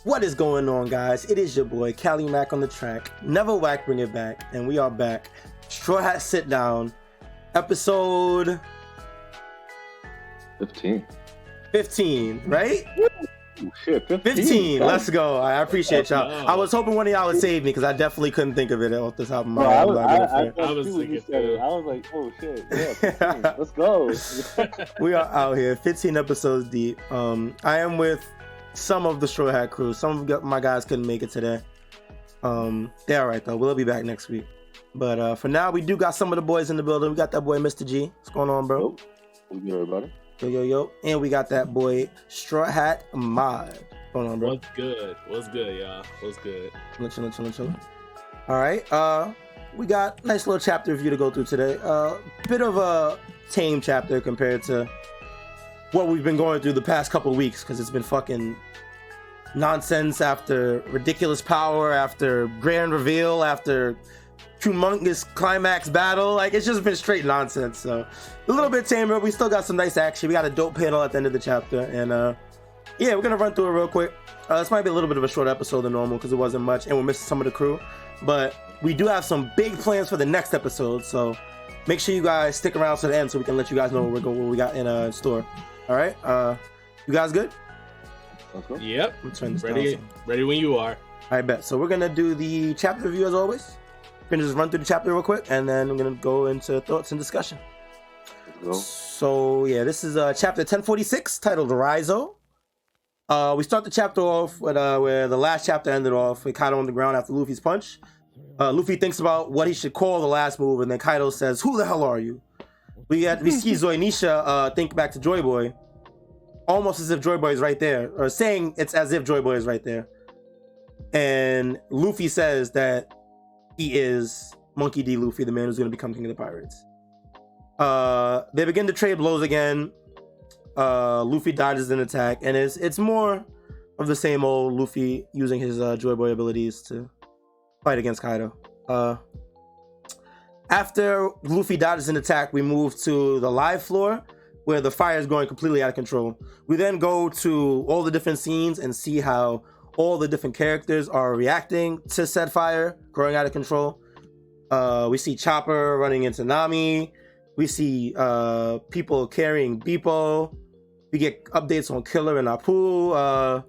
What is going on, guys? It is your boy Cali Mac on the track. Never whack, bring it back, and we are back. Strawhat Sitdown, episode 15, right? Ooh, shit, 15. Let's go. I appreciate y'all. I was hoping one of y'all would save me because I definitely couldn't think of it off the top of my head. I was like, oh shit, yeah, 15. Let's go. We are out here, 15 episodes deep. I am with some of the Straw Hat crew. Some of my guys couldn't make it today. They're all right though. We'll be back next week. But for now, we do got some of the boys in the building. We got that boy Mr. G. What's going on, bro? What's good, everybody? Yo. And we got that boy Straw Hat Mod. What's going on, bro? What's good, y'all? What's good? Chillin'. All right. We got a nice little chapter review to go through today. Bit of a tame chapter compared to what we've been going through the past couple of weeks, because it's been fucking nonsense after ridiculous power, after grand reveal, after humongous climax battle. Like, it's just been straight nonsense. So a little bit tamer. We still got some nice action. We got a dope panel at the end of the chapter, and yeah, we're gonna run through it real quick. This might be a little bit of a short episode than normal because it wasn't much, and we're missing some of the crew, but we do have some big plans for the next episode, so make sure you guys stick around to the end so we can let you guys know what we got in store. All right, you guys good? Yep. Turn this ready when you are. I bet. So we're gonna do the chapter review as always. We're gonna just run through the chapter real quick, and then we're gonna go into thoughts and discussion. So yeah, this is chapter 1046 titled Raizo. We start the chapter off with where the last chapter ended off with Kaido on the ground after Luffy's punch. Luffy thinks about what he should call the last move, and then Kaido says, "Who the hell are you?" We see Zoinisha think back to Joy Boy, almost as if Joy Boy is right there, or saying it's as if Joy Boy is right there. And Luffy says that he is Monkey D. Luffy, the man who's going to become king of the pirates. They begin to trade blows again. Luffy dodges an attack, and it's more of the same old Luffy using his Joy Boy abilities to fight against Kaido. After Luffy dodges an attack, we move to the live floor where the fire is going completely out of control. We then go to all the different scenes and see how all the different characters are reacting to said fire growing out of control. We see Chopper running into Nami. We see people carrying Beepo. We get updates on Killer and Apu.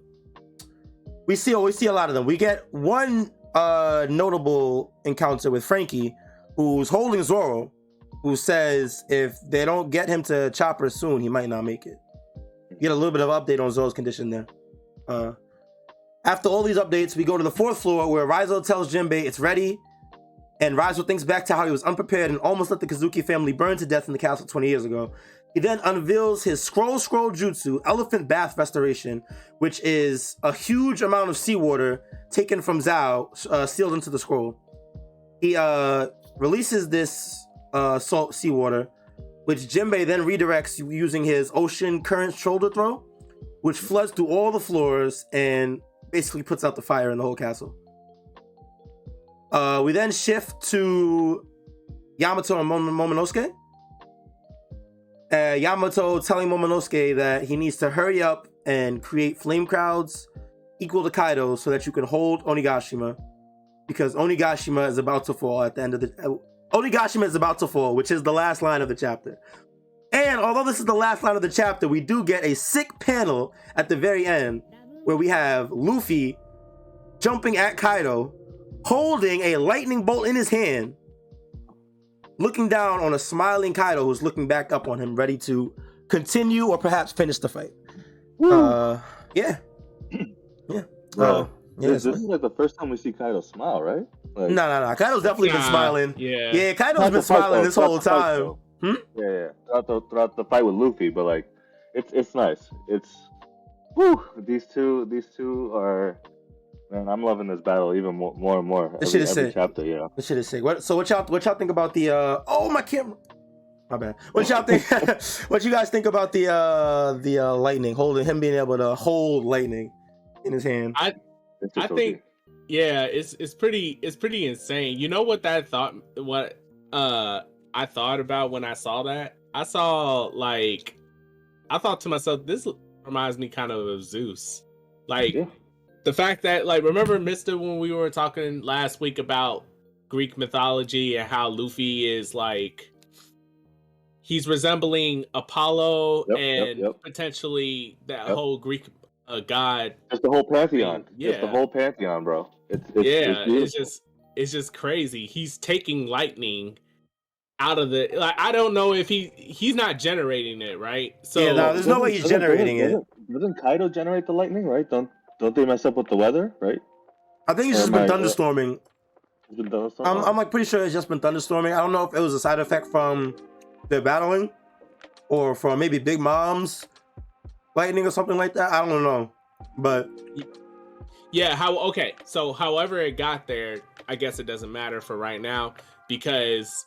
We see a lot of them. We get one notable encounter with Frankie, who's holding Zoro, who says if they don't get him to Chopper soon, he might not make it. You get a little bit of update on Zoro's condition there. After all these updates, we go to the 4th floor where Raizo tells Jinbei it's ready, and Raizo thinks back to how he was unprepared and almost let the Kazuki family burn to death in the castle 20 years ago. He then unveils his scroll jutsu, Elephant Bath Restoration, which is a huge amount of seawater taken from Zao, sealed into the scroll. He releases this salt seawater, which Jinbei then redirects using his ocean current shoulder throw, which floods through all the floors and basically puts out the fire in the whole castle. We then shift to Yamato and Momonosuke. Yamato telling Momonosuke that he needs to hurry up and create flame crowds equal to Kaido so that you can hold Onigashima, because Onigashima is about to fall at the end of the... Onigashima is about to fall, which is the last line of the chapter. And although this is the last line of the chapter, we do get a sick panel at the very end where we have Luffy jumping at Kaido, holding a lightning bolt in his hand, looking down on a smiling Kaido who's looking back up on him, ready to continue or perhaps finish the fight. Yeah. This is like the first time we see Kaido smile, right? Like, no. Kaido's definitely been smiling. Yeah, Kaido's been smiling this whole time. Yeah. Throughout the fight with Luffy, but like, it's nice. It's these two are. Man, I'm loving this battle even more and more. This shit is sick. Chapter, yeah. This shit is sick. So what y'all think about the? My camera. My bad. What y'all think? What you guys think about the lightning, holding him being able to hold lightning in his hand? I think, yeah, it's pretty insane. You know what I thought about when I saw that? I thought to myself, this reminds me kind of Zeus. Like, the fact that, like, remember, Mister, when we were talking last week about Greek mythology and how Luffy is like, he's resembling Apollo and Yep. potentially that whole Greek god. Just the whole pantheon. Thing. Just the whole pantheon, bro. It's just crazy. He's taking lightning out of the, like, I don't know if he's not generating it, right? So yeah, no, there's no way he's generating it. Doesn't Kaido generate the lightning, right? Don't they mess up with the weather, right? I think it's just been thunderstorming. It's been thunderstorming. I'm like pretty sure it's just been thunderstorming. I don't know if it was a side effect from their battling or from maybe Big Mom's lightning or something like that. I don't know, but yeah, so however it got there, I guess it doesn't matter for right now because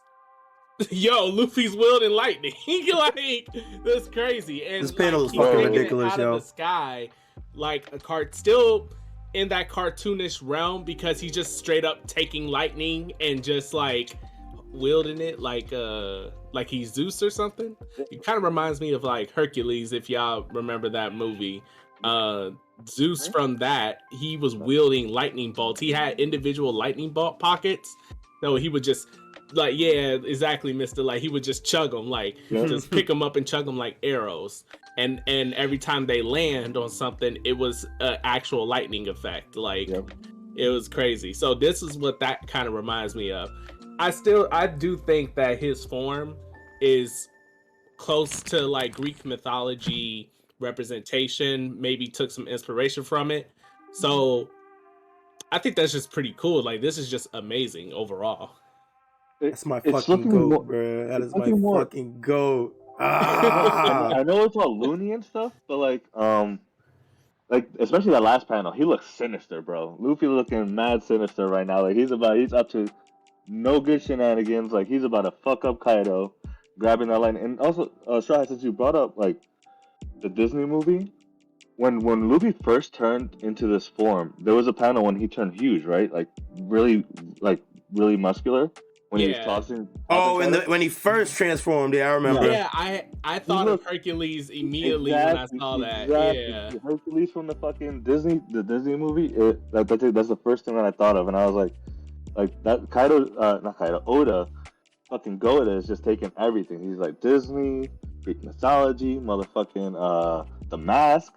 Luffy's wielding lightning. Like, that's crazy. And this panel is he's fucking taking ridiculous, it out of the sky, like a cart, still in that cartoonish realm, because he's just straight up taking lightning and just like wielding it like he's Zeus or something. It kind of reminds me of like Hercules, if y'all remember that movie. Zeus, from that, he was wielding lightning bolts. He had individual lightning bolt pockets, so he would just, like, yeah, exactly, Mister. Like, he would just chug them, like, just pick them up and chug them like arrows. And every time they land on something, it was an actual lightning effect. Like, it was crazy. So this is what that kind of reminds me of. I do think that his form is close to like Greek mythology representation, maybe took some inspiration from it. So I think that's just pretty cool. Like, this is just amazing overall. That's my fucking goat, bro. That is my fucking goat. I know it's all loony and stuff, but like especially that last panel, he looks sinister, bro. Luffy looking mad sinister right now. Like, he's up to no good shenanigans. Like, he's about to fuck up Kaido, grabbing that line. And also, Strawhat, since you brought up like the Disney movie, when Luffy first turned into this form, there was a panel when he turned huge, right? Like really muscular. When he was tossing when he first transformed, I remember. Yeah, I thought of Hercules immediately when I saw that. Yeah, Hercules from the fucking Disney movie. That's the first thing that I thought of, and I was like that Oda, fucking Goda is just taking everything. He's like Disney, Greek mythology, motherfucking The Mask,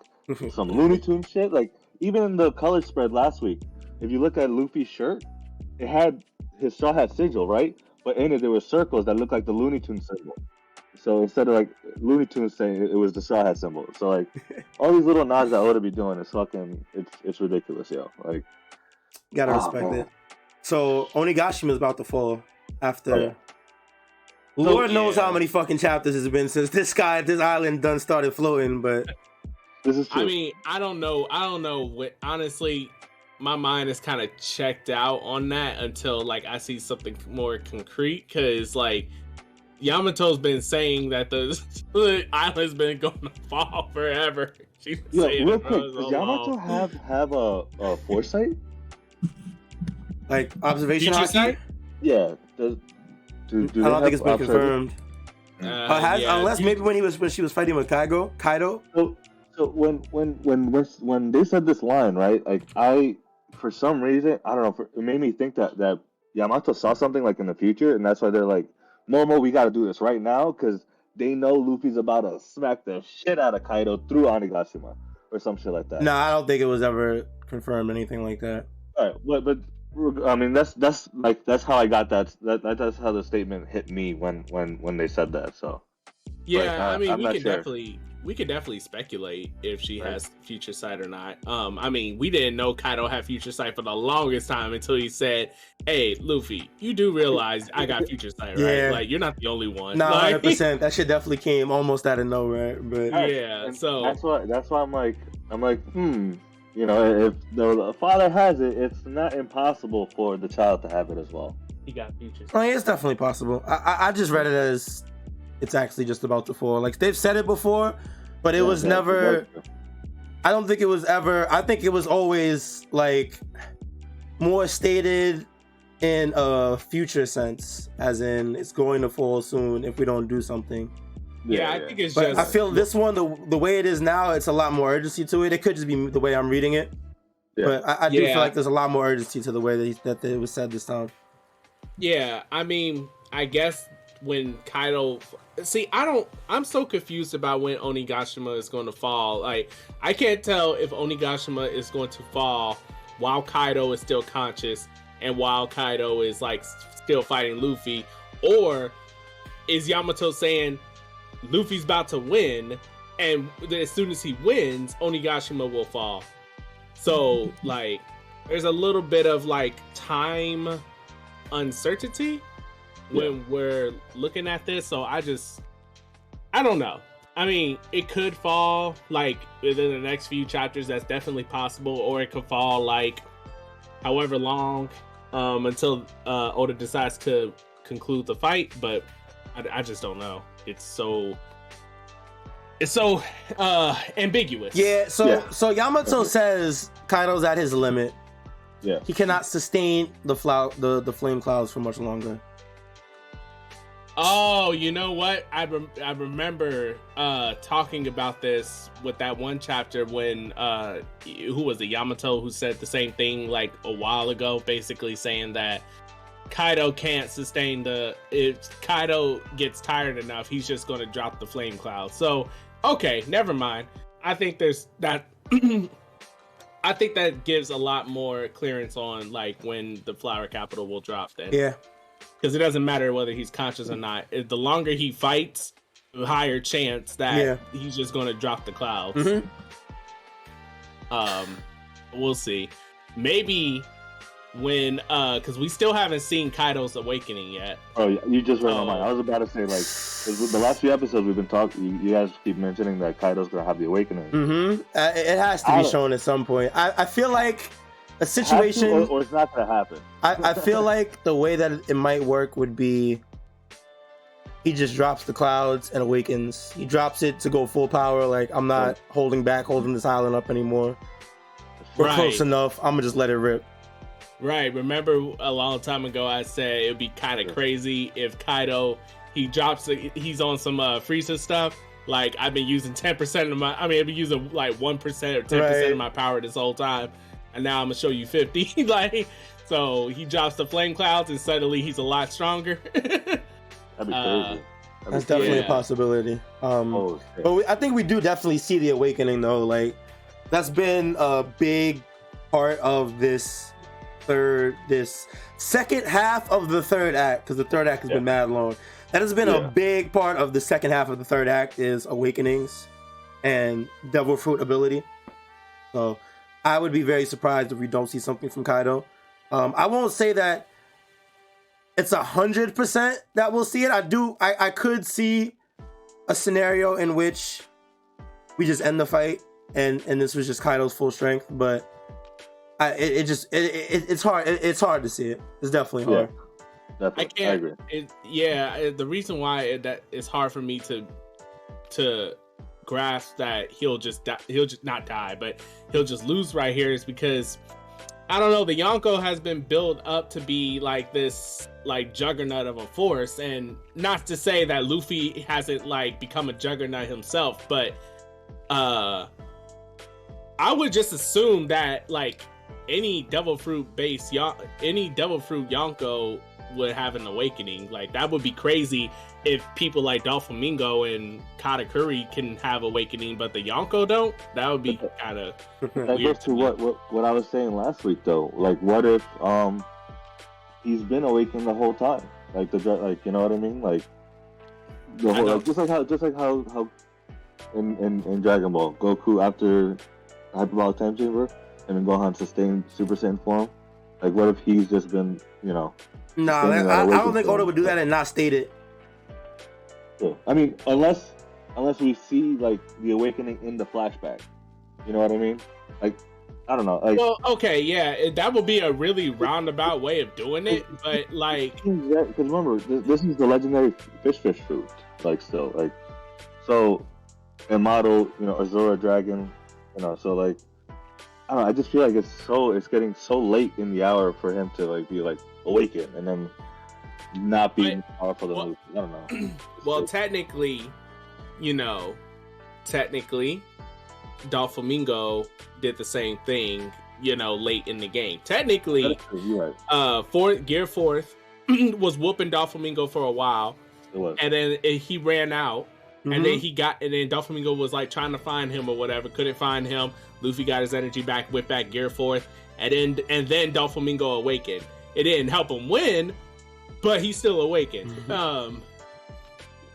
some Looney Tunes shit. Like, even in the color spread last week, if you look at Luffy's shirt, it had his Straw Hat sigil, right? But in it, there were circles that looked like the Looney Tunes symbol. So instead of like Looney Tunes saying it was the Straw Hat symbol. So like, all these little nods that Oda be doing is fucking, it's ridiculous, yo. Like, gotta respect it. So Onigashima is about to fall after. Lord knows how many fucking chapters it's been since this island done started floating, but this is true. I mean, I don't know what, honestly, my mind is kind of checked out on that until like I see something more concrete, because like Yamato's been saying that the island's been going to fall forever. She's saying real quick, does Yamato have a foresight? Like observation sight? Yeah. I don't think it's been confirmed. Unless maybe when she was fighting with Kaido. So when they said this line, right? Like, for some reason, I don't know, it made me think that Yamato saw something like in the future, and that's why they're like, Momo, we gotta do this right now, because they know Luffy's about to smack the shit out of Kaido through Onigashima or some shit like that. No, I don't think it was ever confirmed, anything like that. All right, but I mean, that's how I got that. That's how the statement hit me when they said that. So yeah, I mean, we could definitely speculate if she has future sight or not. I mean, we didn't know Kaido had future sight for the longest time until he said, "Hey, Luffy, you do realize I got future sight, right? Yeah. Like, you're not the only one." No, like, 100%. That shit definitely came almost out of nowhere. But yeah, so that's why I'm like, you know, if the father has it, it's not impossible for the child to have it as well. He got future sight. I mean, it's definitely possible. I just read it as it's actually just about to fall. Like, they've said it before, but it was never. I don't think it was ever. I think it was always like more stated in a future sense, as in it's going to fall soon if we don't do something. Yeah, I think it's but just. I feel this one, the way it is now, it's a lot more urgency to it. It could just be the way I'm reading it. Yeah. But I do Yeah. feel like there's a lot more urgency to the way that it was said this time. Yeah, I mean, I guess when Kaido, see, I'm so confused about when Onigashima is going to fall. Like, I can't tell if Onigashima is going to fall while Kaido is still conscious and while Kaido is like still fighting Luffy, or is Yamato saying Luffy's about to win, and as soon as he wins, Onigashima will fall. So, like, there's a little bit of like time uncertainty when we're looking at this. So I don't know. I mean, it could fall like within the next few chapters. That's definitely possible, or it could fall like however long until Oda decides to conclude the fight. But I just don't know. It's so ambiguous. Yeah. So Yamato says Kaido's at his limit. Yeah. He cannot sustain the flame clouds for much longer. Oh, you know what? I remember talking about this with that one chapter when who was it, Yamato, who said the same thing like a while ago, basically saying that Kaido can't sustain if Kaido gets tired enough, he's just going to drop the flame cloud. So, okay, never mind. I think there's that. I think that gives a lot more clearance on like when the flower capital will drop then. Yeah. Because it doesn't matter whether he's conscious or not. The longer he fights, the higher chance that he's just going to drop the clouds. Mm-hmm. We'll see. Maybe when because we still haven't seen Kaido's awakening yet. Oh yeah, you just read my mind. I was about to say, like, the last few episodes we've been talking, you guys keep mentioning that Kaido's gonna have the awakening. Mm-hmm. It has to be shown at some point. I feel like a situation, or it's not gonna happen. I feel like the way that it might work would be he just drops the clouds and awakens. He drops it to go full power. Like, I'm not holding this island up anymore. We're close enough. I'm gonna just let it rip. Right. Remember a long time ago I said it would be kind of crazy if Kaido, he's on some Frieza stuff. Like, I've been using 10% of I've been using like 1% or 10% of my power this whole time. And now I'm gonna show you 50. Like, so he drops the flame clouds and suddenly he's a lot stronger. That'd be crazy. That's definitely a possibility. But I think we do definitely see the awakening though. Like, that's been a big part of this second half of the third act, because the third act has been mad long. That has been a big part of the second half of the third act, is awakenings and devil fruit ability. So I would be very surprised if we don't see something from Kaido. I won't say that it's 100% that we'll see it. I could see a scenario in which we just end the fight and this was just Kaido's full strength, but it's hard. It's hard to see it. It's definitely hard. Definitely. I agree. The reason why that it's hard for me to grasp that he'll just not die, but he'll just lose right here is because I don't know. The Yonko has been built up to be like this, like, juggernaut of a force, and not to say that Luffy hasn't like become a juggernaut himself, but I would just assume that like any devil fruit Yonko would have an awakening. Like, that would be crazy if people like Doflamingo and Katakuri can have awakening, but the Yonko don't. That would be kind of that goes to what I was saying last week though. Like, what if he's been awakened the whole time? Like, you know what I mean? Like, the whole, like, just like how in Dragon Ball, Goku after Hyperbolic Time Chamber and then Gohan sustained Super Saiyan form. Like, what if he's just been, Nah, I don't think Oda would do that and not state it. Yeah. I mean, unless we see like the awakening in the flashback, you know what I mean? Like, I don't know. Like, well, okay, yeah, that would be a really roundabout way of doing it, but like, because remember, this is the legendary fish fruit, like, still, like, so, and model, Azura Dragon, so like, I don't know. I just feel like it's getting so late in the hour for him to like be like awakened and then not being powerful. I don't know. Well, technically, Doflamingo did the same thing late in the game. Technically, You're right. Gear Fourth was whooping Doflamingo for a while, It was. and then he ran out, Mhm. and then Doflamingo was like trying to find him or whatever, couldn't find him. Luffy got his energy back, whipped back Gear Fourth, and then Doflamingo awakened. It didn't help him win, but he still awakened. Mhm.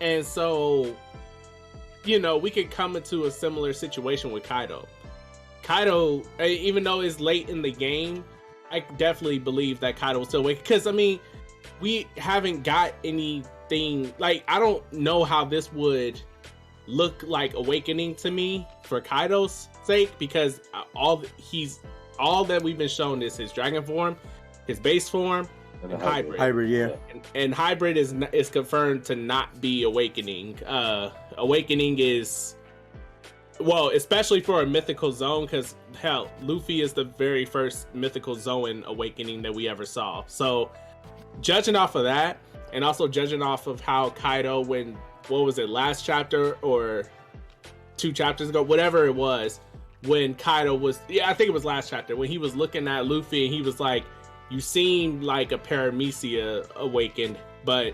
And so, we could come into a similar situation with Kaido. Kaido, even though it's late in the game, I definitely believe that Kaido will still awake. Because, we haven't got anything, like, I don't know how this would look like awakening to me for Kaido's sake, because all that we've been shown is his dragon form, his base form, and hybrid. Hybrid, yeah. And hybrid is confirmed to not be awakening. Awakening is, well, especially for a mythical zone, because hell, Luffy is the very first mythical zone awakening that we ever saw. So judging off of that, and also judging off of how Kaido, what was it, last chapter or 2 chapters ago, whatever it was, when Kaido was, I think it was last chapter, when he was looking at Luffy and he was like, you seem like a paramecia awakened, but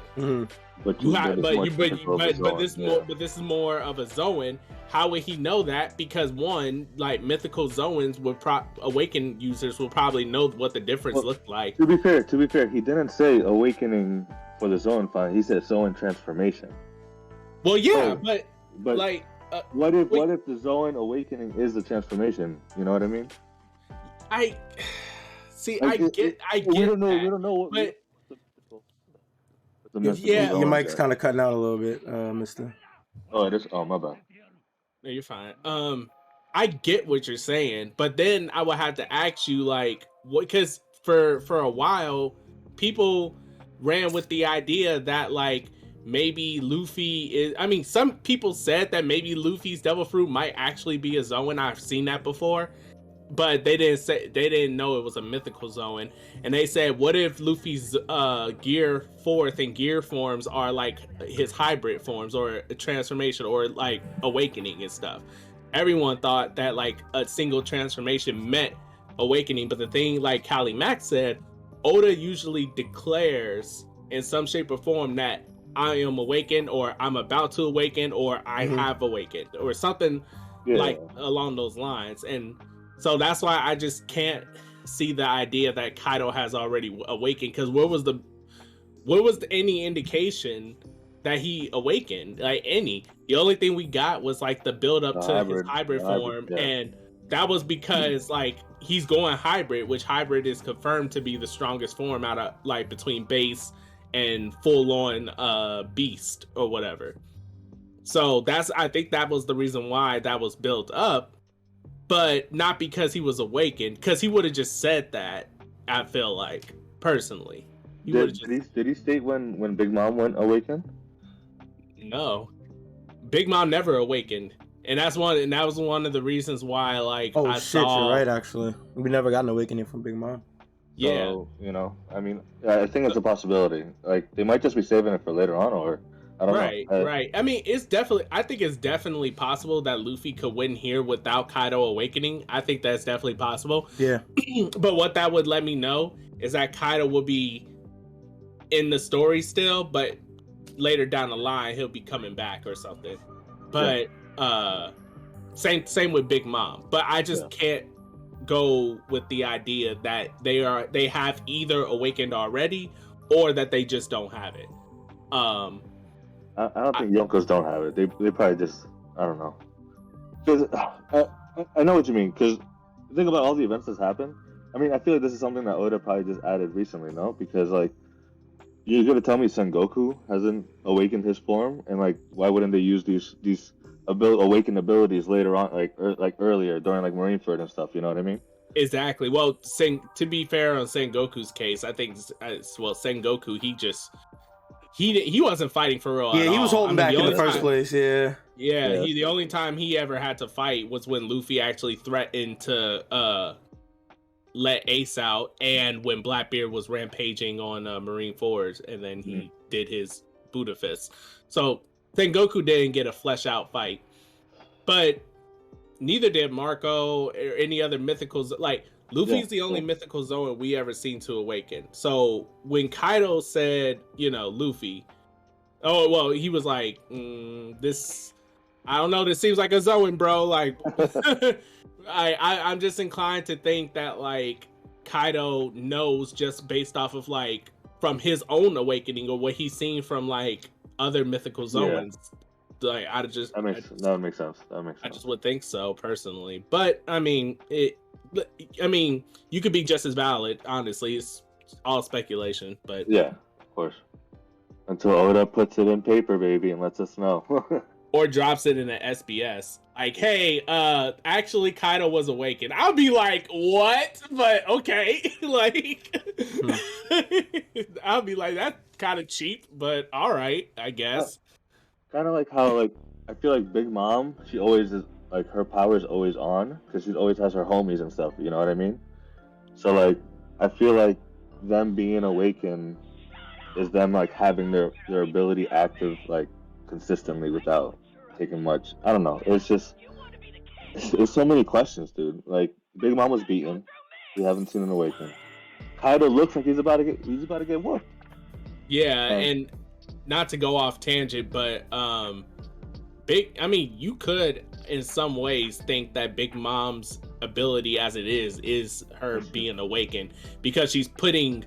this is more of a Zoan. How would he know that? Because one, like mythical Zoans would awakened users will probably know what the difference looked like. To be fair, he didn't say awakening for the Zoan fight. He said Zoan transformation. Well, yeah, but like, what if the Zoan awakening is the transformation? You know what I mean? I get. We don't know what. But your mic's kind of cutting out a little bit, Mister. Oh, it is. Oh, my bad. No, you're fine. I get what you're saying, but then I would have to ask you, like, what? Because for a while, people ran with the idea that like maybe Luffy is. I mean, some people said that maybe Luffy's Devil Fruit might actually be a Zoan. I've seen that before. But they didn't know it was a mythical zone, and they said, what if Luffy's Gear Fourth and Gear forms are like his hybrid forms or a transformation or like awakening and stuff? Everyone thought that like a single transformation meant awakening, but the thing, like Callie Mack said, Oda usually declares in some shape or form that I am awakened, or I'm about to awaken, or I have awakened, or something like along those lines. And so that's why I just can't see the idea that Kaido has already awakened, because where was any indication that he awakened? Like any. The only thing we got was like the build up to his hybrid form, and that was because like he's going hybrid, which hybrid is confirmed to be the strongest form out of like between base and full on beast or whatever. So I think that was the reason why that was built up. But not because he was awakened, because he would have just said that, I feel like, personally. Did he state when Big Mom went awakened? No. Big Mom never awakened. And that was one of the reasons why, like, you're right, actually. We never got an awakening from Big Mom. Yeah. So, I mean, I think it's a possibility. Like, they might just be saving it for later on, or I don't know. Right. I mean, I think it's definitely possible that Luffy could win here without Kaido awakening. I think that's definitely possible. Yeah. But what that would let me know is that Kaido will be in the story still, but later down the line he'll be coming back or something. But same with Big Mom. But I just can't go with the idea that they have either awakened already or that they just don't have it. I don't think Yonkos don't have it. They probably just, I don't know. Because I know what you mean. Because think about all the events that's happened. I mean, I feel like this is something that Oda probably just added recently, no? Because like, you're gonna tell me Sengoku hasn't awakened his form, and like, why wouldn't they use these awakened abilities later on, like earlier during like Marineford and stuff? You know what I mean? Exactly. Well, to be fair on Sengoku's case, I think Sengoku he wasn't fighting for real. Yeah, he was holding back in the first place. Yeah. The only time he ever had to fight was when Luffy actually threatened to let Ace out, and when Blackbeard was rampaging on Marineford, and then he did his Buddha Fist. So Sengoku didn't get a flesh out fight, but neither did Marco or any other mythicals. Like Luffy's the only mythical Zoan we ever seen to awaken. So when Kaido said, Luffy, he was like, this, I don't know, this seems like a Zoan, bro. Like, I'm just inclined to think that like Kaido knows just based off of like from his own awakening or what he's seen from like other mythical Zoans. Like that makes sense. I just would think so personally, but I mean, you could be just as valid. Honestly, it's all speculation, but yeah, of course. Until Oda puts it in paper, baby, and lets us know, or drops it in an SBS. Like, hey, actually, Kaido was awakened. I'll be like, what? But okay, like, I'll be like, that's kind of cheap, but all right, I guess. Kind of like how, like, I feel like Big Mom, she always is, like, her power is always on, because she always has her homies and stuff, you know what I mean? So, like, I feel like them being awakened is them, like, having their ability active, like, consistently without taking much. I don't know. It's just, it's so many questions, dude. Like, Big Mom was beaten. We haven't seen an awaken. Kaido looks like he's about to get whooped. Yeah, and not to go off tangent, but you could in some ways think that Big Mom's ability as it is her being awakened, because she's putting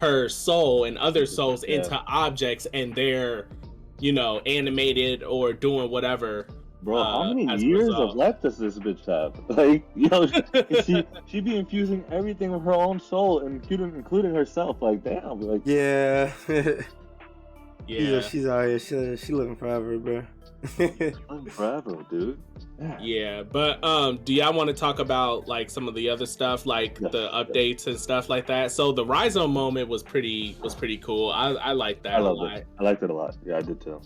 her soul and other souls into objects, and they're animated or doing whatever. Bro, how many years of life does this bitch have? Like, she be infusing everything with her own soul, including herself. Like, damn. Like, yeah. Yeah, she's out here. She living forever, bro. Living forever, dude. Yeah, but do y'all want to talk about like some of the other stuff, like the updates and stuff like that? So the Raizo moment was pretty cool. I liked that a lot. I liked it a lot. Yeah, I did too.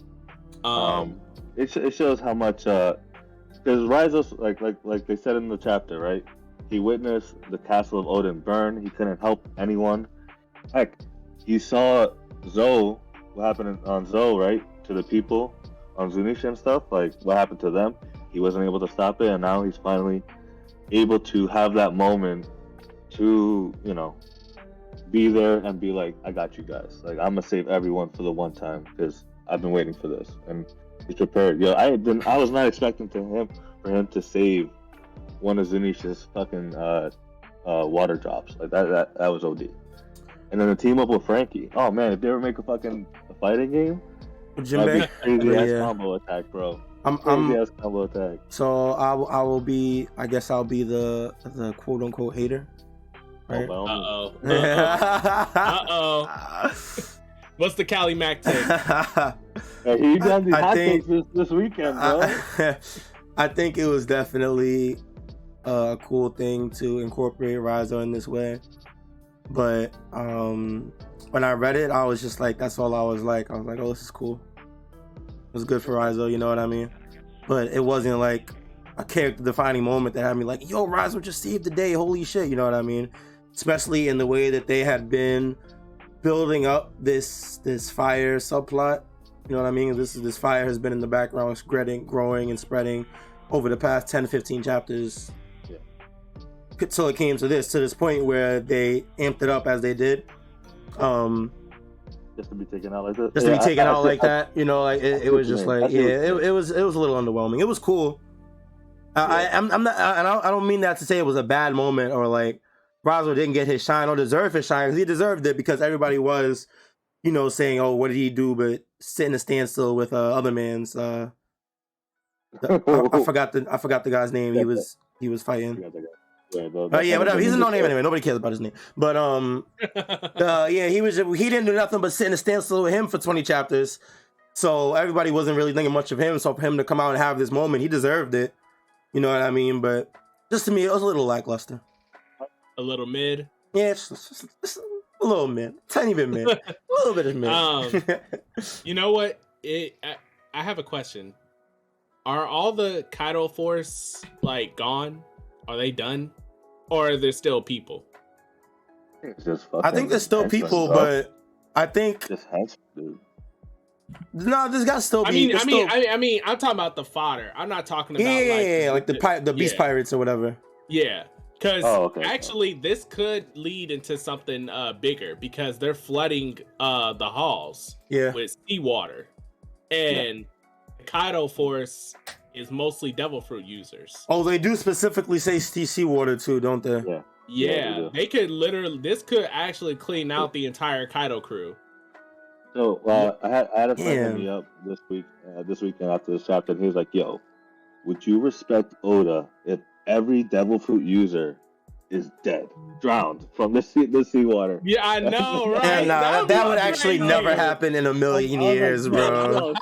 It shows how much because Raizo's like they said in the chapter, right? He witnessed the castle of Odin burn. He couldn't help anyone. Heck, he saw Zoe. What happened on Zoe, right? To the people on Zunisha and stuff. Like, what happened to them? He wasn't able to stop it, and now he's finally able to have that moment to, be there and be like, I got you guys. Like, I'm gonna save everyone for the one time because I've been waiting for this, and he's prepared. Yo, I was not expecting for him to save one of Zunisha's fucking water drops. Like that was OD. And then the team up with Frankie. Oh man, if they ever make a fighting game, that'd be crazy ass combo attack, bro. Crazy ass combo attack. So I will be. I guess I'll be the quote unquote hater. Right? Uh oh. What's the Cali Mac take? He done these hot takes this weekend, bro. I think it was definitely a cool thing to incorporate Raizo in this way. But when I read it, I was just like, that's all I was like. I was like, oh, this is cool. It was good for Raizo, you know what I mean? But it wasn't like a character-defining moment that had me like, yo, Raizo just saved the day, holy shit, you know what I mean? Especially in the way that they had been building up this fire subplot, you know what I mean? This fire has been in the background, growing and spreading over the past 10 to 15 chapters. Till it came to this point where they amped it up as they did, just to be taken out like that. Just to be taken out like that, like it was just like, it was a little underwhelming. It was cool. I'm not, I don't mean that to say it was a bad moment or like Raizo didn't get his shine or deserve his shine, because he deserved it, because everybody was, saying, oh, what did he do but sit in a standstill with other man's. I forgot the guy's name. He was fighting. Whatever. He's a no name anyway. Nobody cares about his name. But he didn't do nothing but sit in a standstill with him for 20 chapters. So everybody wasn't really thinking much of him. So for him to come out and have this moment, he deserved it. You know what I mean? But just to me, it was a little lackluster. A little mid. Yeah, just a little mid, tiny bit mid, a little bit of mid. You know what? I have a question. Are all the Kaido Force like gone? Are they done? Or are there still people? I think there's still people, but I think just has to. No, there's got to still be. I mean, I'm talking about the fodder. I'm not talking about like the beast pirates or whatever. Yeah, Because okay. actually, this could lead into something bigger because they're flooding the halls with seawater, and the Kaido force is mostly devil fruit users. Oh, they do specifically say seawater too, don't they? Yeah, they could literally. This could actually clean out the entire Kaido crew. So I had a friend hit me up this weekend after this chapter, and he was like, "Yo, would you respect Oda if every devil fruit user is dead, drowned from the seawater?" Yeah, I know, right? Yeah, that would actually never happen in a million years, bro.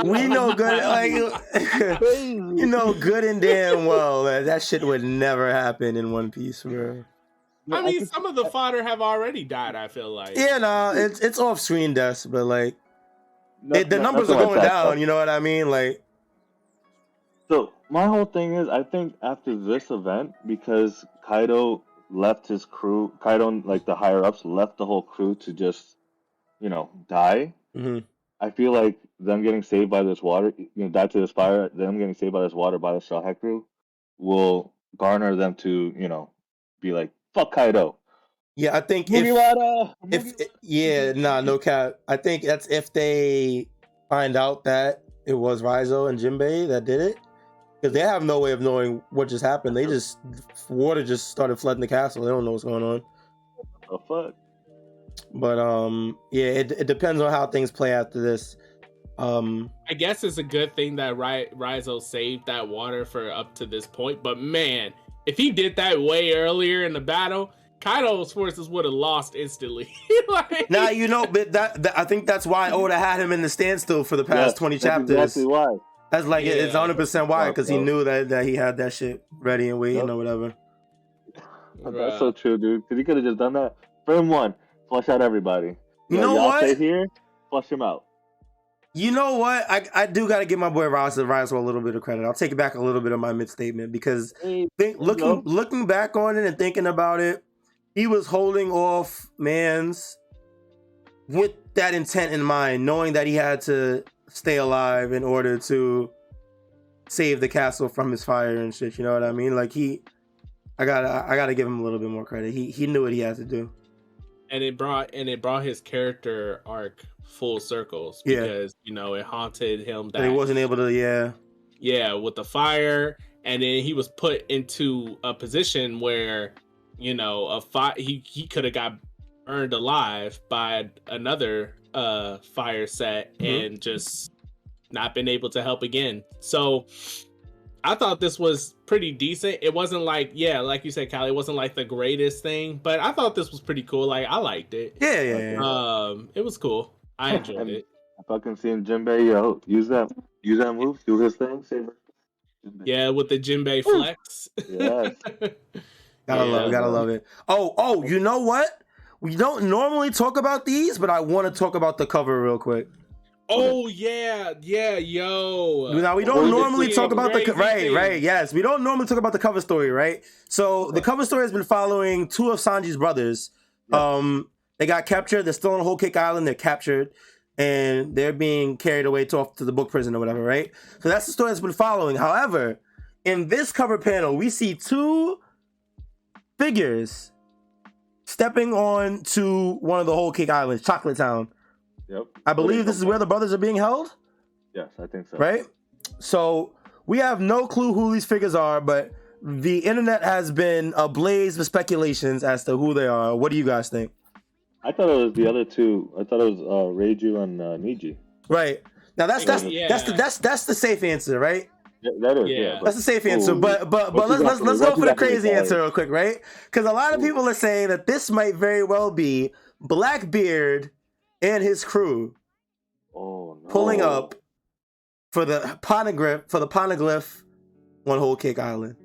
We know good, like you know good and damn well that shit would never happen in One Piece, bro. I mean, some of the fodder have already died. I feel like. Yeah, no, it's off screen deaths, but like the numbers are going down. You know what I mean? Like, so my whole thing is, I think after this event, because Kaido left his crew, like the higher ups left the whole crew to just, die. Mm-hmm. I feel like them getting saved by this water, die to this fire, them getting saved by this water by the Strawhat crew, will garner them to, be like, fuck Kaido. Yeah, I think no cap. I think that's if they find out that it was Raizo and Jinbei that did it, because they have no way of knowing what just happened. Water just started flooding the castle. They don't know what's going on. Oh fuck. But it depends on how things play after this. I guess it's a good thing that Raizo saved that water for up to this point. But man, if he did that way earlier in the battle, Kaido's forces would have lost instantly. Now but I think that's why Oda had him in the standstill for the past 20 chapters. Exactly why. That's like it's 100% why, because he knew that he had that shit ready and waiting or whatever. That's so true, dude. Because he could have just done that. Frame 1, flush out everybody. You know what? Stay here, flush him out. You know what? I do got to give my boy Raizo a little bit of credit. I'll take it back a little bit of my mid-statement, because looking back on it and thinking about it, he was holding off Mans with that intent in mind, knowing that he had to stay alive in order to save the castle from his fire and shit. You know what I mean? Like I gotta give him a little bit more credit. He knew what he had to do, and it brought his character arc full circles, because it haunted him that he wasn't able to with the fire, and then he was put into a position where he could have got burned alive by another fire set and just not been able to help again. So I thought this was pretty decent. It wasn't like you said, Callie, it wasn't like the greatest thing, but I thought this was pretty cool. Like, I liked it. Yeah. It was cool. I enjoyed it. I fucking seen Jinbei use that move, do his thing, save her. Yeah, with the Jinbei flex. Yes. Gotta love it. Oh, you know what? We don't normally talk about these, but I want to talk about the cover real quick. Oh yeah, yo. Now we don't normally talk about right. Yes, we don't normally talk about the cover story, right? So the cover story has been following two of Sanji's brothers. Yeah. They got captured. They're still on Whole Cake Island. They're captured, and they're being carried away off to the book prison or whatever, right? So that's the story that's been following. However, in this cover panel, we see two figures stepping on to one of the Whole Cake Islands, Chocolate Town. Yep. I believe this is where the brothers are being held. Yes, I think so. Right? So we have no clue who these figures are, but the internet has been ablaze with speculations as to who they are. What do you guys think? I thought it was the other two. I thought it was Raizo and Niji. Right. Now that's the safe answer, right? Yeah, that is, yeah. That's the safe answer. But let's go for the crazy answer real quick, right? Because a lot of people are saying that this might very well be Blackbeard and his crew pulling up for the poneglyph on Whole Cake Island.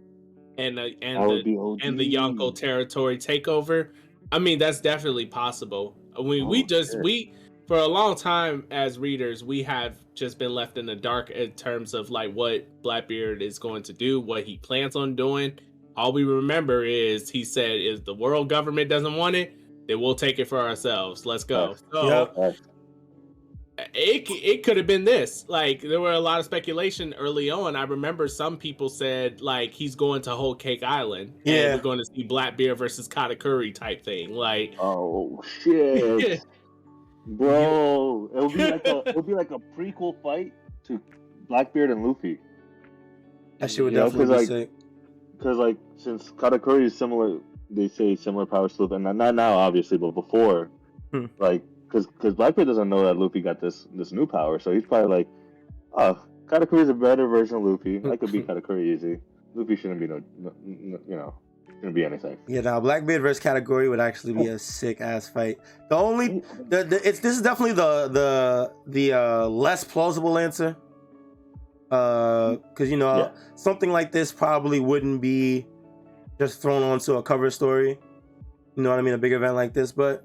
And the Yonko territory takeover. I mean, that's definitely possible. I mean, we for a long time as readers, we have just been left in the dark in terms of like what Blackbeard is going to do, what he plans on doing. All we remember is he said, if the world government doesn't want it, then we'll take it for ourselves. Let's go. it could have been this. Like there were a lot of speculation early on. I remember some people said like he's going to Whole Cake Island, and we're going to see Blackbeard versus Katakuri type thing. Like, oh shit, bro! It would be like a prequel fight to Blackbeard and Luffy. That shit would definitely be sick. Because like since Katakuri is similar, they say similar powers to Luffy, and not now obviously, but before, like. Because Blackbeard doesn't know that Luffy got this new power, so he's probably like, "Oh, Katakuri's a better version of Luffy. I could beat Katakuri easy. Luffy shouldn't be shouldn't be anything." Yeah, now Blackbeard versus Katakuri would actually be a sick ass fight. This is definitely the less plausible answer, because something like this probably wouldn't be just thrown onto a cover story. You know what I mean? A big event like this, but.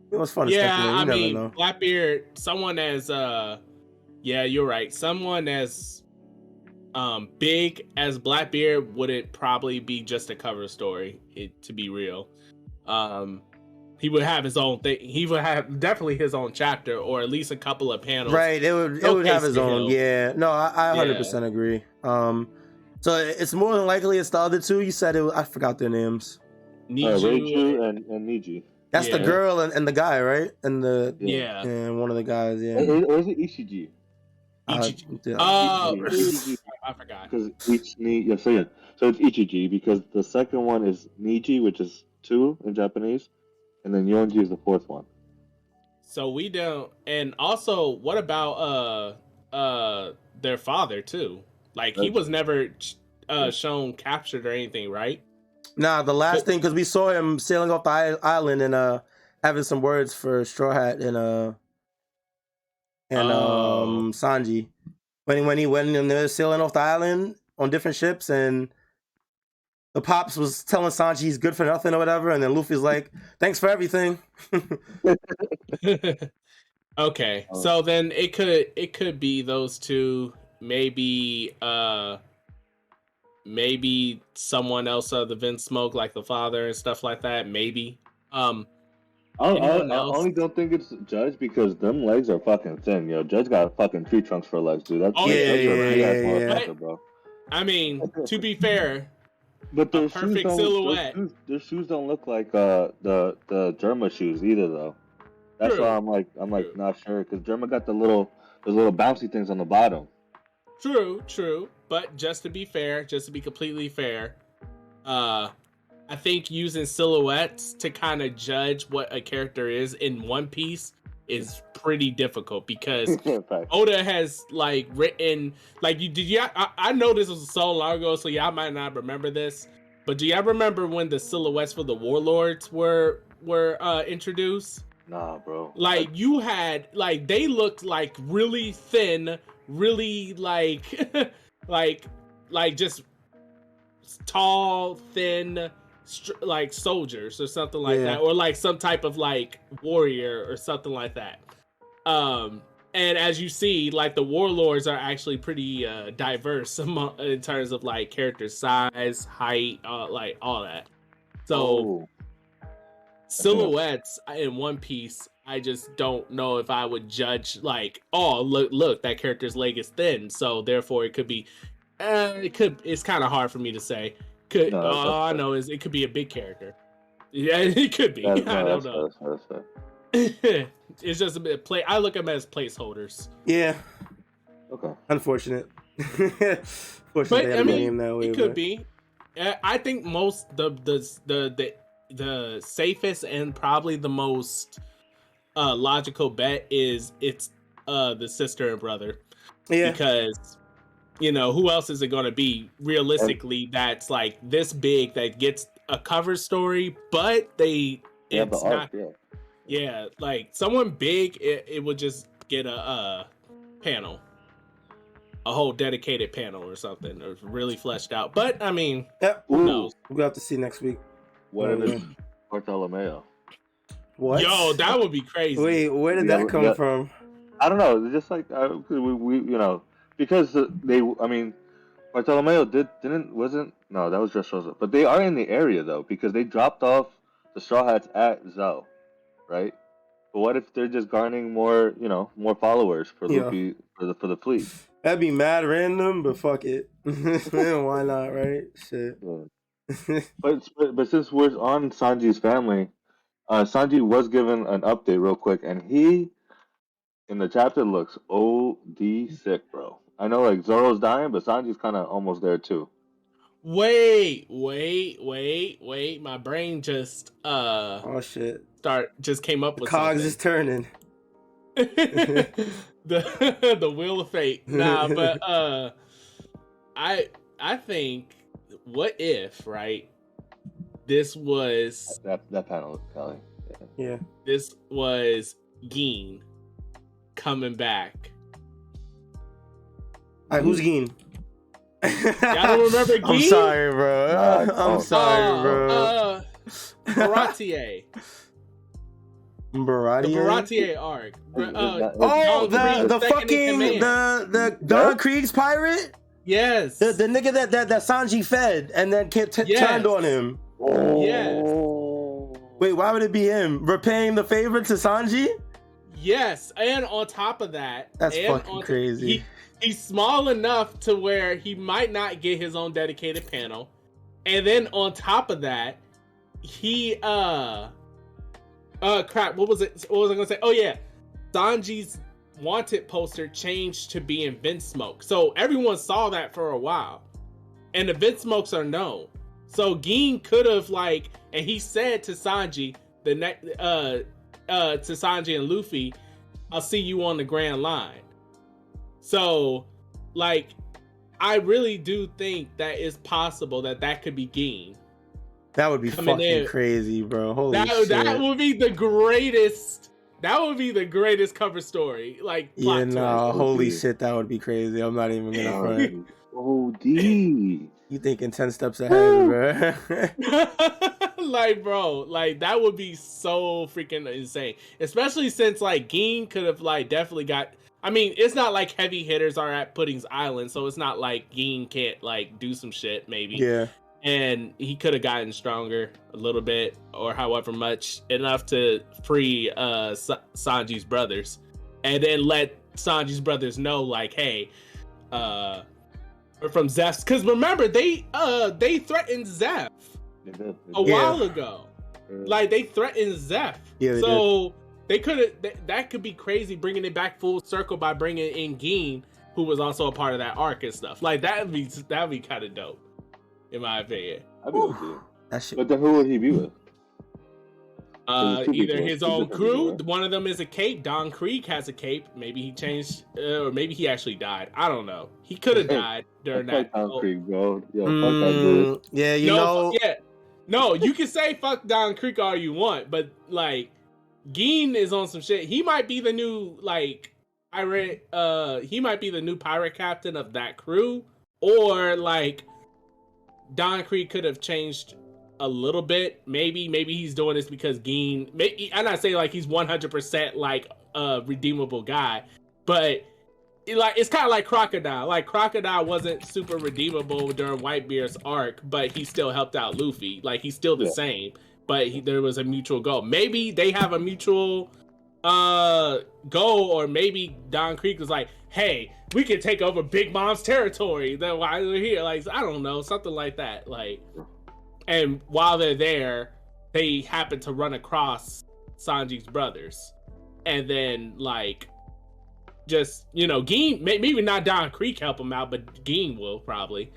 It was fun to speculate. You never know. Blackbeard, someone as you're right. Someone as big as Blackbeard wouldn't probably be just a cover story, to be real. He would have his own thing. He would have definitely his own chapter, or at least a couple of panels. Right, it would have his own. Yeah. No, I 100% agree. So it's more than likely it's the other two. You said I forgot their names. Raizo and Niji. That's the girl and the guy, right? And and one of the guys, Or is it Ishiji? Ishiji. I forgot. Because so it's Ichiji because the second one is Niji, which is 2 in Japanese, and then Yonji is the 4th one. So we don't. And also, what about their father too? Like he was never shown captured or anything, right? Nah, the last thing, because we saw him sailing off the island and having some words for Straw Hat and Sanji. When they were sailing off the island on different ships, and the Pops was telling Sanji he's good for nothing or whatever, and then Luffy's like, "Thanks for everything." Okay, so then it could be those two. Maybe someone else other than Smoke, like the father and stuff like that. Maybe. I only don't think it's Judge because them legs are fucking thin, yo. Judge got fucking tree trunks for legs, dude. That's motherfucker, bro. I mean, to be fair, but their perfect silhouette. Their shoes don't look like the Germa shoes either, though. That's why I'm like not sure because Germa got those little bouncy things on the bottom. True. But just to be completely fair, I think using silhouettes to kind of judge what a character is in One Piece is pretty difficult because Oda has like written like I know this was so long ago, so y'all might not remember this, but do y'all remember when the silhouettes for the warlords were introduced? Nah, bro. Like you had like they looked like really thin, really like like just tall, thin, like soldiers or something like that, or like some type of like warrior or something like that. And as you see, like the warlords are actually pretty diverse in terms of like character size, height, like all that. So silhouettes in One Piece, I just don't know if I would judge like, oh look, that character's leg is thin, so therefore it could be. It's kind of hard for me to say. All I know is it could be a big character. Yeah, it could be. I don't know. It's just a bit play. I look at them as placeholders. Yeah. Okay. Unfortunate. But I mean, it could be. I think most the safest and probably the most logical bet is it's the sister and brother. Yeah. Because who else is it going to be realistically that's like this big that gets a cover story, but it's not. Yeah, like someone big, it would just get a panel, a whole dedicated panel or something, or really fleshed out. But I mean, who knows? We'll have to see next week. What if it's Bartolomeo? What? Yo, that would be crazy. Wait, where did that come from? I don't know. Just like we because Bartolomeo no, that was just Rosa. But they are in the area though because they dropped off the Straw Hats at Zell, right? But what if they're just garnering more, more followers for Yeah. Luffy for the fleet? That'd be mad random, but fuck it. Why not, right? Shit. Yeah. But since we're on Sanji's family, Sanji was given an update real quick, and he in the chapter looks OD sick, bro. I know like Zoro's dying, but Sanji's kind of almost there too. Wait. My brain just Oh shit. just came up with Cogs something. is turning. the wheel of fate. Nah, but I think, what if, right? This was that panel, Kelly. Yeah. This was Gin coming back. Alright, who's Geen? Y'all don't remember Gin? I'm sorry, bro. I'm sorry, bro. Baratier. The Baratier arc. The fucking the Don Krieg's pirate? Yes. The nigga that Sanji fed and then turned on him. Yes. Wait, why would it be him? Repaying the favor to Sanji? Yes, and on top of that, that's fucking crazy. He's small enough to where he might not get his own dedicated panel, and then on top of that, he crap. What was it? What was I gonna say? Oh yeah, Sanji's wanted poster changed to be in Vinsmoke, so everyone saw that for a while, and the Vinsmokes are known. So Gin could have and he said to Sanji to Sanji and Luffy, "I'll see you on the Grand Line." So, I really do think that it's possible that could be Gin. That would be fucking crazy, bro. Holy shit. That would be the greatest. That would be the greatest cover story. Yeah, no, holy shit, that would be crazy. I'm not even gonna front. OD. You thinking 10 steps ahead, bro. Bro, that would be so freaking insane. Especially since Gin could have definitely got. I mean, it's not like heavy hitters are at Pudding's Island, so it's not like Gin can't do some shit maybe. Yeah. And he could have gotten stronger a little bit, or however much, enough to free Sanji's brothers, and then let Sanji's brothers know, hey, from Zeph's, because remember they threatened Zeph a while ago. They threatened Zeph. Yeah, so they could have. That could be crazy, bringing it back full circle by bringing in Gin, who was also a part of that arc and stuff. That'd be kind of dope, in my opinion. I'd be okay. That shit. But then who would he be with? Either his own crew. One of them is a cape. Don Krieg has a cape. Maybe he changed, or maybe he actually died. I don't know. He could have died during that. Don Krieg, bro. Yo, fuck that dude. Yeah, No, you can say fuck Don Krieg all you want, but Gin is on some shit. He might be the new pirate. He might be the new pirate captain of that crew, or Don Krieg could have changed a little bit. Maybe he's doing this because Gin. I'm not saying he's 100% a redeemable guy, but it's kind of like Crocodile. Crocodile wasn't super redeemable during Whitebeard's arc, but he still helped out Luffy. He's still the same, but there was a mutual goal. Maybe they have a mutual goal, or maybe Don Krieg was hey, we can take over Big Mom's territory. Then while we're here, I don't know, something like that. And while they're there, they happen to run across Sanji's brothers, and then just Gin, maybe not Don Krieg help him out, but Gin will probably,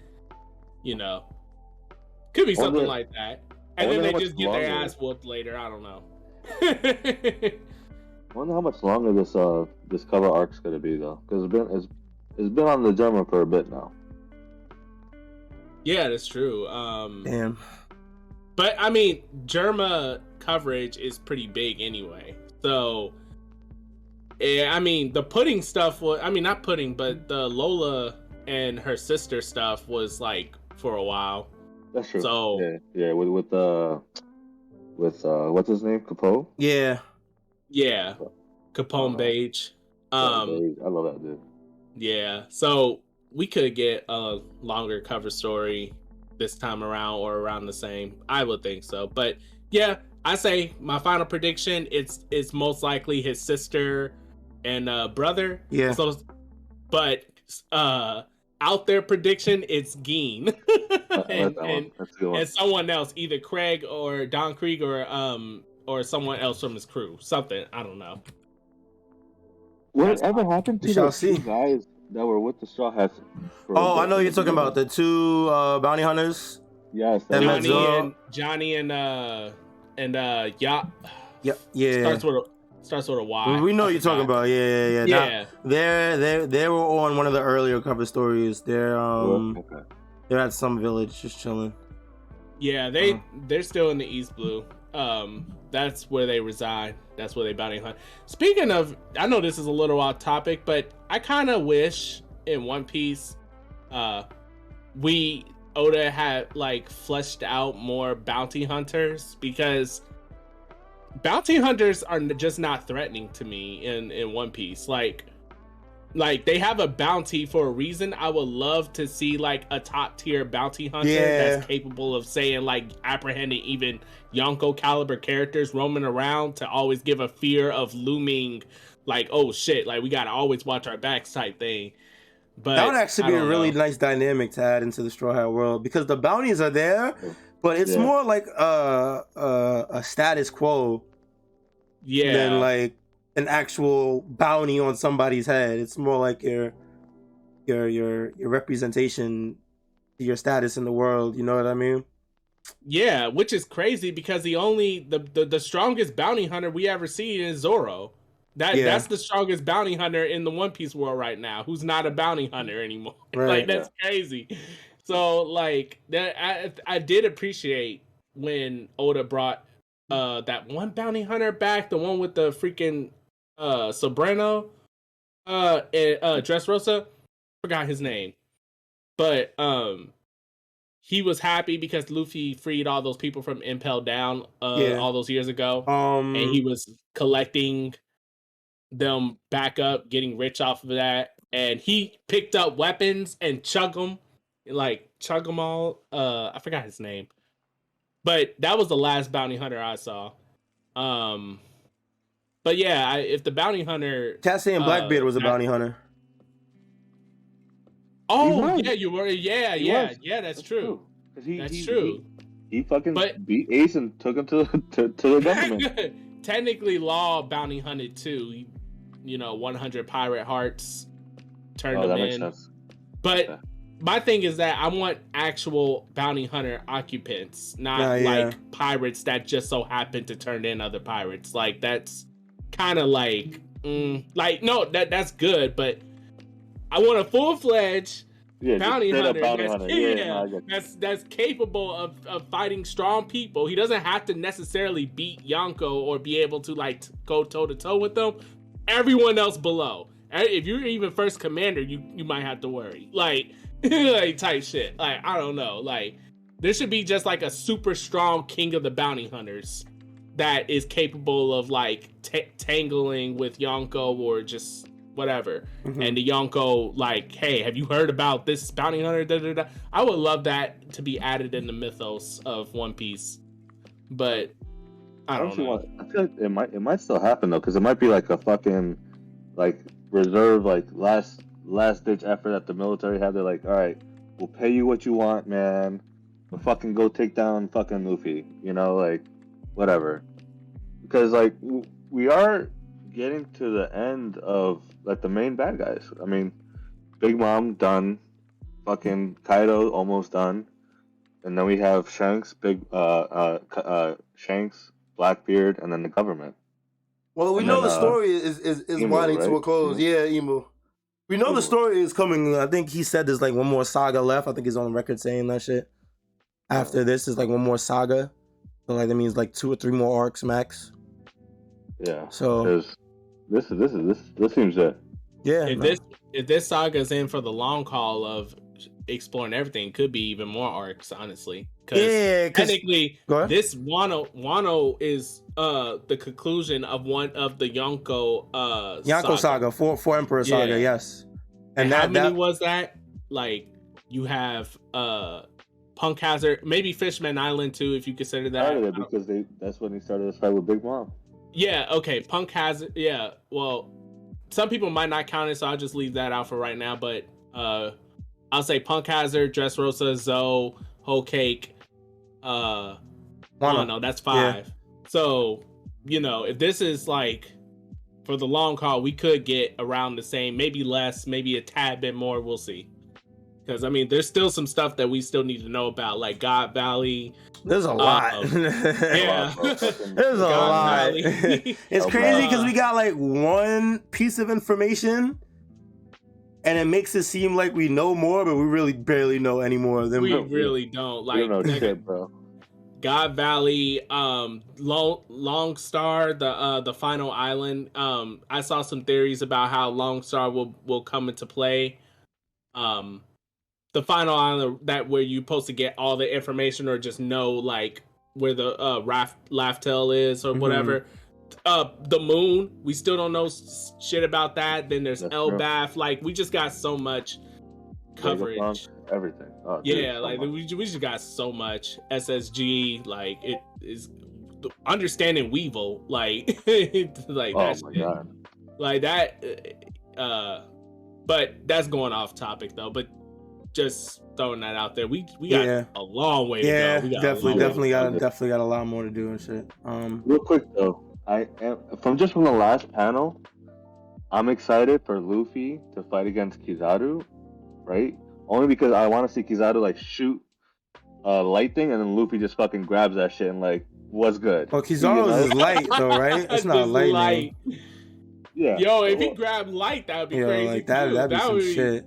could be something like that. And then they just get their ass whooped later. I don't know. I wonder how much longer this cover arc's gonna be though, because it's been on the German for a bit now. Yeah, that's true. Damn. But I mean, Germa coverage is pretty big anyway. So, yeah, I mean, the Pudding stuff was, not Pudding, but the Lola and her sister stuff was for a while. That's true. So yeah, with what's his name, Capone? Yeah, Capone Beige. I love that dude. Yeah, so we could get a longer cover story this time around, or around the same. I would think so. But yeah, I say my final prediction. It's most likely his sister and brother. Yeah. So, but out there prediction, it's Geen and someone else, either Craig or Don Krieg or someone else from his crew. Something I don't know. Whatever happened to the see. two guys that were with the Straw Hats? I know you're talking about the two bounty hunters. Yes, Johnny and yeah. Starts with a Y. We know you're talking about. Yeah. Yeah. Now, they were on one of the earlier cover stories. They're at some village just chilling. Yeah, they're still in the East Blue. That's where they reside. That's where they bounty hunt. Speaking of, I know this is a little off topic, but I kind of wish in One Piece, Oda had like fleshed out more bounty hunters, because bounty hunters are just not threatening to me in One Piece. Like they have a bounty for a reason. I would love to see like a top tier bounty hunter that's capable of saying like apprehending even Yonko caliber characters roaming around, to always give a fear of looming, like, oh shit, like we gotta always watch our backs type thing. But that would actually be a really nice dynamic to add into the Straw Hat world, because the bounties are there, but it's more like a status quo than like an actual bounty on somebody's head. It's more like your representation, your status in the world. You know what I mean? Yeah, which is crazy, because the strongest bounty hunter we ever see is Zoro. That's the strongest bounty hunter in the One Piece world right now, who's not a bounty hunter anymore. Like, that's crazy. So like that, I did appreciate when Oda brought that one bounty hunter back, the one with the freaking Sobrano and Dressrosa. Forgot his name, but he was happy because Luffy freed all those people from Impel Down all those years ago, and he was collecting them back up, getting rich off of that, and he picked up weapons and chug them all. I forgot his name, but that was the last bounty hunter I saw. But yeah, if the bounty hunter, Cassie and Blackbeard was a bounty hunter. Oh yeah, you were. Yeah. That's true. That's true. He fucking beat Ace and took him to the government. Technically, Law bounty hunted too. 100 pirate hearts, turned them in. Makes sense. But my thing is that I want actual bounty hunter occupants, not like pirates that just so happen to turn in other pirates. Like, that's kind of like, no, that's good, but I want a full-fledged bounty hunter that's capable of fighting strong people. He doesn't have to necessarily beat Yonko or be able to like go toe-to-toe with them. Everyone else below, if you're even first commander, you might have to worry, like like type shit. Like, I don't know, like there should be just like a super strong king of the bounty hunters that is capable of like tangling with Yonko or just whatever. And the Yonko, like, hey, have you heard about this bounty hunter? Da, da, da. I would love that to be added in the mythos of One Piece, but I don't know. I feel like it might still happen though, because it might be like a fucking like reserve, like last ditch effort that the military had. They're like, all right, we'll pay you what you want, man. We'll fucking go take down fucking Luffy, like whatever. Because like we are getting to the end of like the main bad guys. I mean, Big Mom done, fucking Kaido almost done, and then we have Shanks, Shanks, Blackbeard, and then the government. Well, we know the story is Emu, winding to a close. Yeah, Emu. We know the story is coming. I think he said there's like one more saga left. I think he's on record saying that shit. After this is like one more saga. So like that means like 2 or 3 more arcs max. Yeah. So this seems it. Yeah. If this saga is in for the long haul of exploring everything, could be even more arcs, honestly. Because technically, this Wano is the conclusion of one of the Yonko saga, four Emperor saga, yes. And how many was that? Like, you have Punk Hazard, maybe Fishman Island too, if you consider that. Started it because that's when he started his fight with Big Mom. Yeah, okay. Punk Hazard, yeah. Well, some people might not count it, so I'll just leave that out for right now. But I'll say Punk Hazard, Dressrosa, Zoe, Whole Cake. No, that's 5. Yeah. So, if this is like for the long haul, we could get around the same, maybe less, maybe a tad bit more. We'll see. Because there's still some stuff that we still need to know about, like God Valley. There's a lot. Yeah, there's a lot. It's crazy because we got like one piece of information, and it makes it seem like we know more, but we really barely know any more than we really don't. Like, we don't know shit, bro. God Valley, Long Star, the final island. I saw some theories about how Long Star will come into play. The final island where you're supposed to get all the information or just know like where the Laugh-Tale is or whatever. The moon, we still don't know shit about that. Then there's Elbath. Like, we just got so much coverage. Everything. Oh, yeah, dude, like we just got so much SSG. Like, it is understanding Weevil. Like, like oh that my shit. God. Like that. But that's going off topic though. But just throwing that out there, we got a long way to go. We definitely got a lot more to do and shit. Real quick though, from the last panel, I'm excited for Luffy to fight against Kizaru, right? Only because I want to see Kizaru like shoot a light thing, and then Luffy just fucking grabs that shit and like, what's good? Well, Kizaru's is light though, right? It's not lightning. Yeah. Yo, if he grabbed light, that would be crazy. Like that'd be some shit.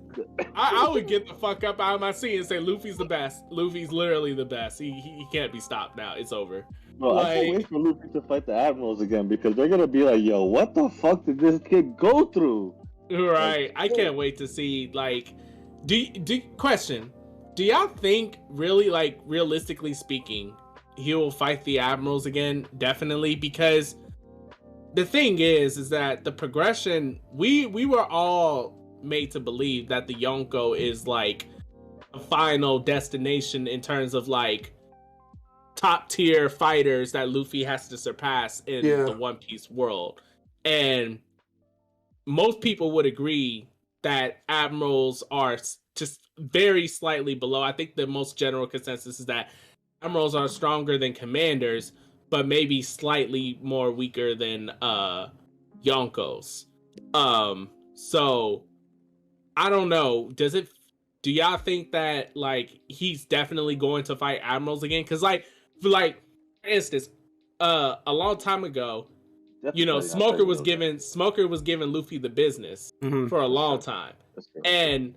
I would get the fuck up out of my seat and say Luffy's the best. Luffy's literally the best. He can't be stopped now. It's over. Bro, I can't wait for Luffy to fight the Admirals again because they're gonna be like, yo, what the fuck did this kid go through? Right. I can't wait to see like question. Do y'all think really, like, realistically speaking, he will fight the Admirals again? Definitely, because the thing is that the progression, we were all made to believe that the Yonko is like a final destination in terms of like top tier fighters that Luffy has to surpass in the One Piece world. And most people would agree that Admirals are just very slightly below. I think the most general consensus is that Admirals are stronger than Commanders, but maybe slightly more weaker than Yonkos. So I don't know. Do y'all think that like he's definitely going to fight Admirals again? Because like for instance, a long time ago, Smoker was giving Luffy the business for a long time. And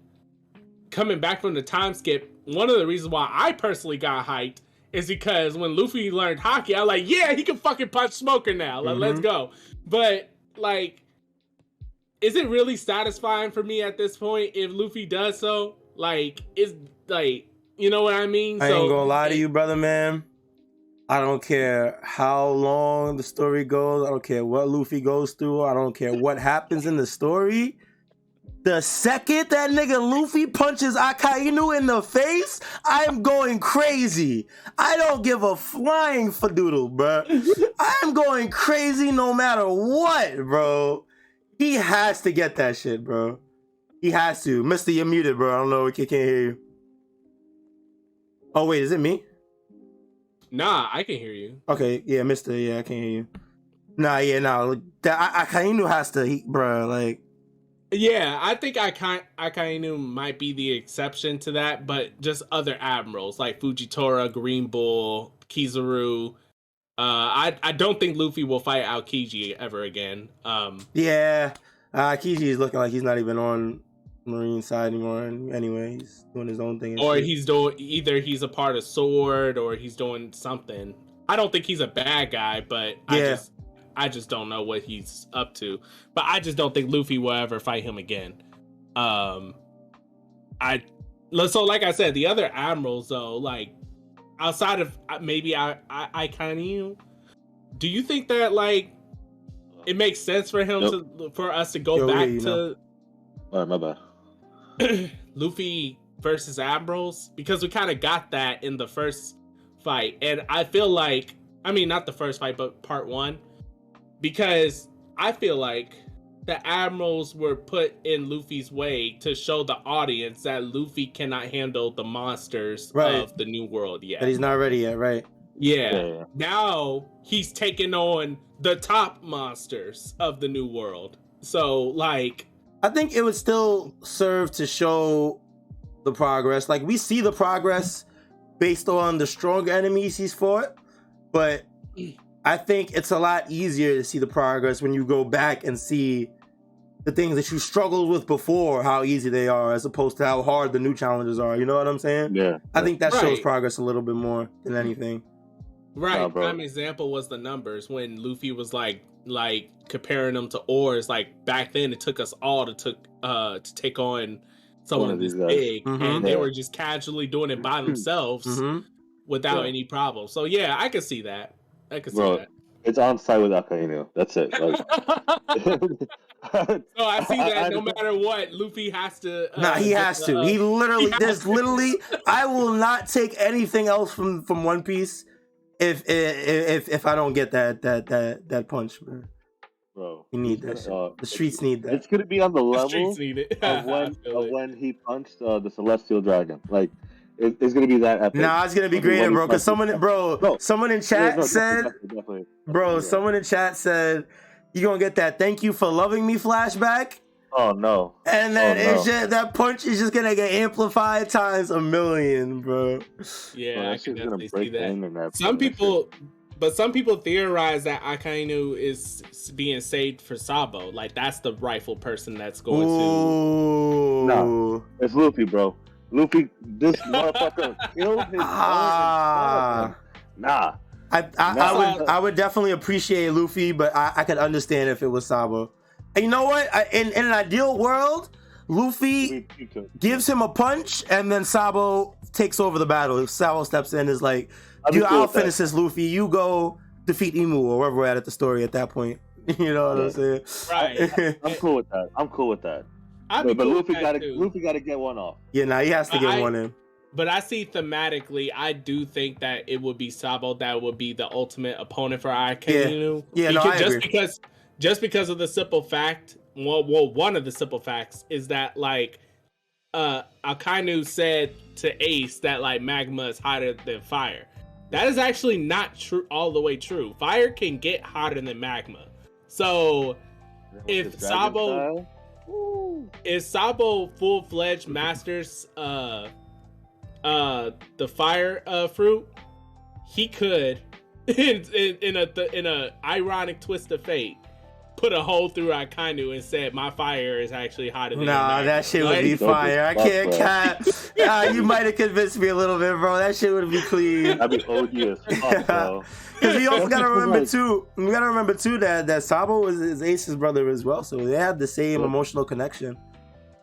coming back from the time skip, one of the reasons why I personally got hyped is because when Luffy learned Haki, I was like, yeah, he can fucking punch Smoker now. Like, let's go. But like, is it really satisfying for me at this point if Luffy does so? Like, it's like, you know what I mean? I ain't gonna lie to you, brother, man. I don't care how long the story goes. I don't care what Luffy goes through. I don't care what happens in the story. The second that nigga Luffy punches Akainu in the face, I'm going crazy. I don't give a flying fadoodle, bro. I'm going crazy no matter what, bro. He has to get that shit, bro. He has to. Mister, you're muted, bro. I don't know. We can't hear you. Oh, wait. Is it me? Nah, I can hear you. Okay. Yeah, Mister. Yeah, I can hear you. Nah. That Akainu has to, bro, like. Yeah, I think Akainu might be the exception to that, but just other admirals like Fujitora, Green Bull, Kizaru. I don't think Luffy will fight Aokiji ever again. Aokiji is looking like he's not even on Marine side anymore. Anyway, he's doing his own thing. Or he's he's a part of Sword, or he's doing something. I don't think he's a bad guy, but I just don't know what he's up to. But I just don't think Luffy will ever fight him again. So like I said, the other admirals though, like outside of maybe I kind of, do you think that like it makes sense for him for us to go back to my bad. Luffy versus admirals, because we kind of got that in the first fight, and I feel like, I mean, not the first fight, but part 1, because I feel like the admirals were put in Luffy's way to show the audience that Luffy cannot handle the monsters of the New World yet. That he's not ready yet, right? Yeah. Now he's taking on the top monsters of the New World. So, like, I think it would still serve to show the progress. Like, we see the progress based on the stronger enemies he's fought, but I think it's a lot easier to see the progress when you go back and see the things that you struggled with before, how easy they are, as opposed to how hard the new challenges are. You know what I'm saying? Yeah. I think that shows progress a little bit more than anything. Right. Prime example was the numbers when Luffy was like comparing them to oars. Like, back then, it took us all to take on someone this big, and they were just casually doing it by themselves without any problem. So yeah, I can see that. It's on side with Akainu. That's it. Like, so I see that no matter what, Luffy has to. He has to. He literally. There's literally. I will not take anything else from One Piece if I don't get that punch, man. Bro, you need that shit. The streets need that. It's gonna be on the level of when he punched the Celestial Dragon. Like, it's gonna be that epic. Nah, it's gonna be greater, bro. Because someone in chat said, someone in chat said, "You gonna get that thank you for loving me flashback." Oh no! And then it's just, that punch is just gonna get amplified times a million, bro. Yeah, I can definitely see that. Some people theorize that Akainu is being saved for Sabo. Like, that's the rightful person that's going to. Nah, it's Luffy, bro. Luffy, this motherfucker killed his own. Nah. I would definitely appreciate Luffy, but I could understand if it was Sabo. And you know what? In an ideal world, Luffy gives him a punch, and then Sabo takes over the battle. If Sabo steps in, is like, I'll finish this, Luffy. You go defeat Imu or wherever we're at the story at that point. You know what I'm saying? Right. I'm cool with that. But Luffy got to get one off. Yeah, he has to get one in. But I see thematically, I do think that it would be Sabo that would be the ultimate opponent for Akainu. Yeah, I agree. Just because of the simple fact, one of the simple facts is that, like, Akainu said to Ace that, like, magma is hotter than fire. That is actually not true, all the way true. Fire can get hotter than magma. So if Sabo full-fledged masters the fire fruit, he could in a ironic twist of fate put a hole through Akainu and said, "My fire is actually hotter than that shit would be fire. I can't cap. You might have convinced me a little bit, bro. That shit would be clean. That'd be OG as fuck, bro. Because we also gotta remember too that Sabo was Ace's brother as well, so they had the same emotional connection.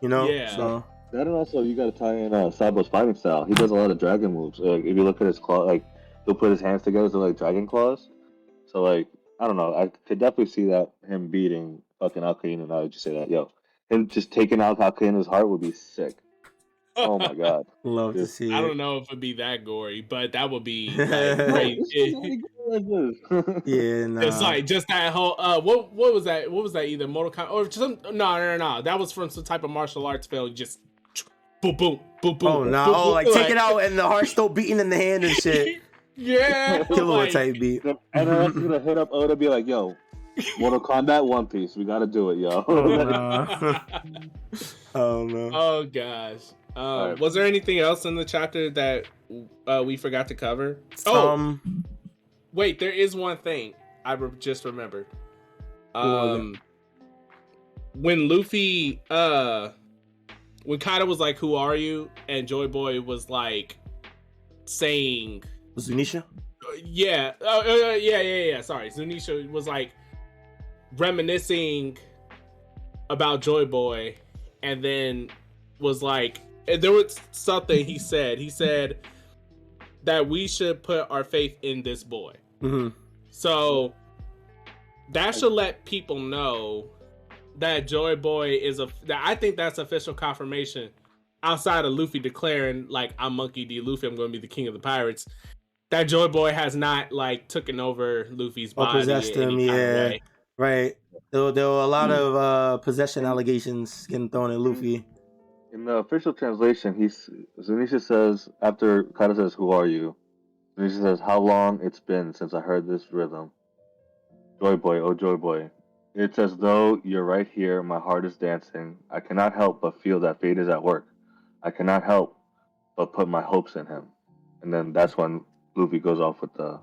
You know? Yeah. So that, and also you gotta tie in Sabo's fighting style. He does a lot of dragon moves. If you look at his claw, like, he'll put his hands together to like dragon claws. So, like, I don't know. I could definitely see that him beating fucking Akainu. Now that you say that, him just taking out Akainu's heart would be sick. Oh my god, love to see. I don't know if it'd be that gory, but that would be like, great. Yeah, no. It's like just that whole what was that? What was that? Either Mortal Kombat or some no. That was from some type of martial arts film. Just boom, boom, boom, boom. Oh no! Boom, boom, like take it out and the heart still beating in the hand and shit. Yeah, Killer type beat. And then I'm gonna hit up Oda, be like, "Yo, Mortal Kombat One Piece, we gotta do it, yo." Oh no! Oh gosh. Right. Was there anything else in the chapter that we forgot to cover? Wait, there is one thing I just remembered. When Luffy, when Kaido was like, "Who are you?" and Joy Boy was like saying, Zunisha? Yeah. Yeah. Sorry. Zunisha was like reminiscing about Joy Boy, and then was like, there was something he said. He said that we should put our faith in this boy. Mm-hmm. So that should let people know that Joy Boy is I think that's official confirmation. outside of Luffy declaring like I'm Monkey D. Luffy, I'm going to be the king of the pirates. That Joy Boy has not like taken over Luffy's Or body possessed in any him, kind of yeah. way. Right. There were a lot of possession allegations getting thrown at Luffy. In the official translation, Zunisha says, after Kaido says, "Who are you?" Zunisha says, "How long it's been since I heard this rhythm. Joy Boy, oh Joy Boy. It's as though you're right here, my heart is dancing. I cannot help but feel that fate is at work. I cannot help but put my hopes in him." And then that's when Luffy goes off with the,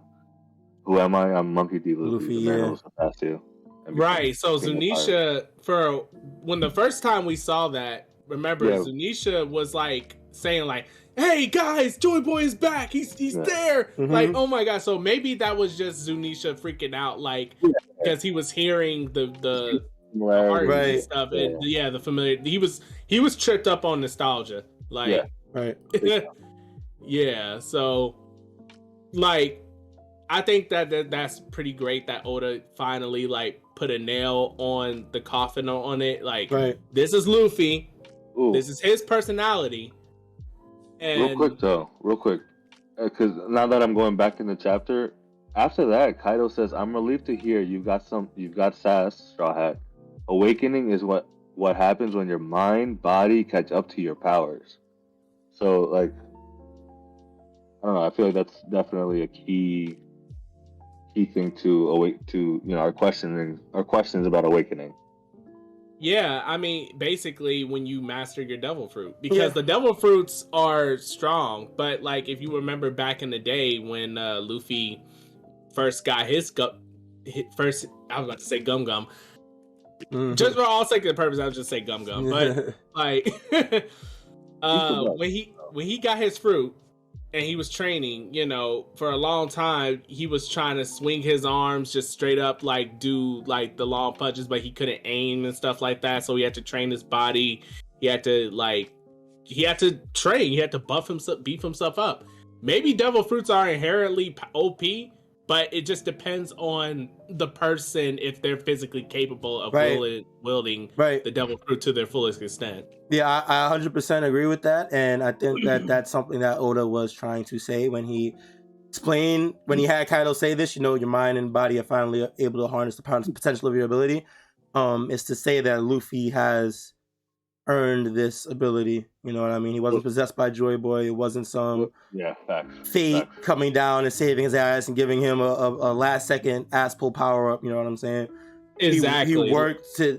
"Who am I? I'm Monkey D. Luffy, the man who will surpass you." Right. So Zunisha, for when the first time we saw that, remember Zunisha was like saying like, "Hey guys, Joy Boy is back. He's there." Like, oh my god. So maybe that was just Zunisha freaking out, like because he was hearing the heart and stuff. And the familiar. He was tripped up on nostalgia. Like, yeah. So, like, I think that's pretty great that Oda finally like put a nail on the coffin on it. Like, this is Luffy. Ooh. This is his personality. And real quick, because now that I'm going back in the chapter, after that, Kaido says, "I'm relieved to hear you've got sass, Straw Hat. Awakening is what happens when your mind, body catch up to your powers." So, like, I don't know. I feel like that's definitely a key thing to our questions about awakening. Yeah, I mean, basically when you master your devil fruit, because the devil fruits are strong, but like if you remember back in the day when Luffy first got I was about to say Gum Gum. Just for all sake of the purpose, I would just say Gum Gum. But like when he got his fruit and he was training, for a long time, he was trying to swing his arms just straight up, like do like the long punches, but he couldn't aim and stuff like that. So he had to train his body. He had to train. He had to beef himself up. Maybe devil fruits are inherently OP, but it just depends on the person if they're physically capable of wielding the devil fruit to their fullest extent. Yeah, I 100% agree with that, and I think that that's something that Oda was trying to say when he explained, when he had Kaido say this, your mind and body are finally able to harness the power and potential of your ability, is to say that Luffy has earned this ability. You know what I mean? He wasn't possessed by Joy Boy. It wasn't some fate coming down and saving his ass and giving him a last second ass pull power up. You know what I'm saying? Exactly.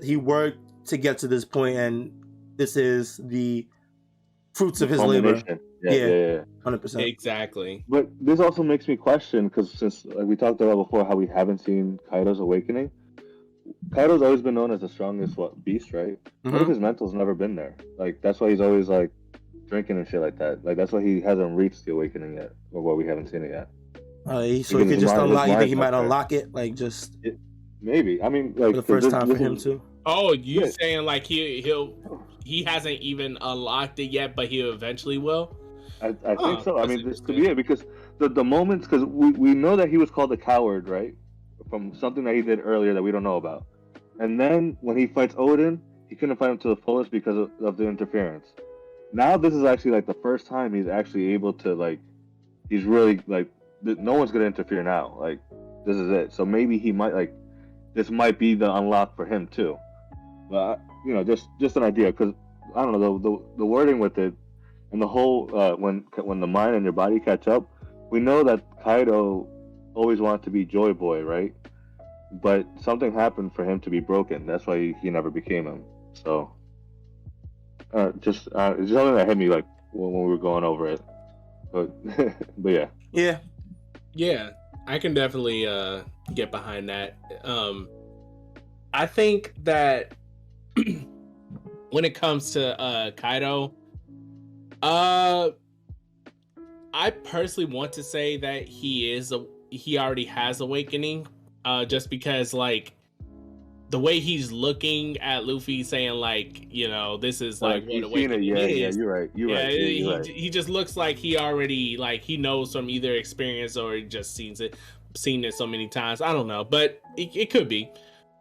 He worked to get to this point, and this is the fruits of his labor. Yeah, 100%. Exactly. But this also makes me question, because since like we talked about before, how we haven't seen Kaido's awakening. Kaido's always been known as the strongest beast, right? What if his mental's never been there? Like that's why he's always like drinking and shit like that. Like that's why he hasn't reached the awakening yet, or what we haven't seen it yet. So he could just unlock. You think he might unlock it? Like just maybe. I mean, like for the first time for him too. Oh, you saying like he hasn't even unlocked it yet, but he eventually will? I think so. I mean, this could be it, because the moments, because we know that he was called a coward, right? From something that he did earlier that we don't know about. And then when he fights Odin, he couldn't fight him to the fullest because of the interference. Now this is actually like the first time he's actually able to, like, he's really like, no one's gonna interfere now. Like, this is it. So maybe he might, like, this might be the unlock for him too. But just an idea, because I don't know, the wording with it and the whole when the mind and your body catch up. We know that Kaido always wanted to be Joy Boy, right? But something happened for him to be broken. That's why he never became him. So, just something that hit me like when we were going over it. But yeah, I can definitely get behind that. I think that when it comes to Kaido, I personally want to say that he already has awakening, just because like the way he's looking at Luffy, saying like, this is like what awakening is. Yeah, you're right. You're right. He just looks like he already, like, he knows from either experience or he just seen it so many times. I don't know, but it could be.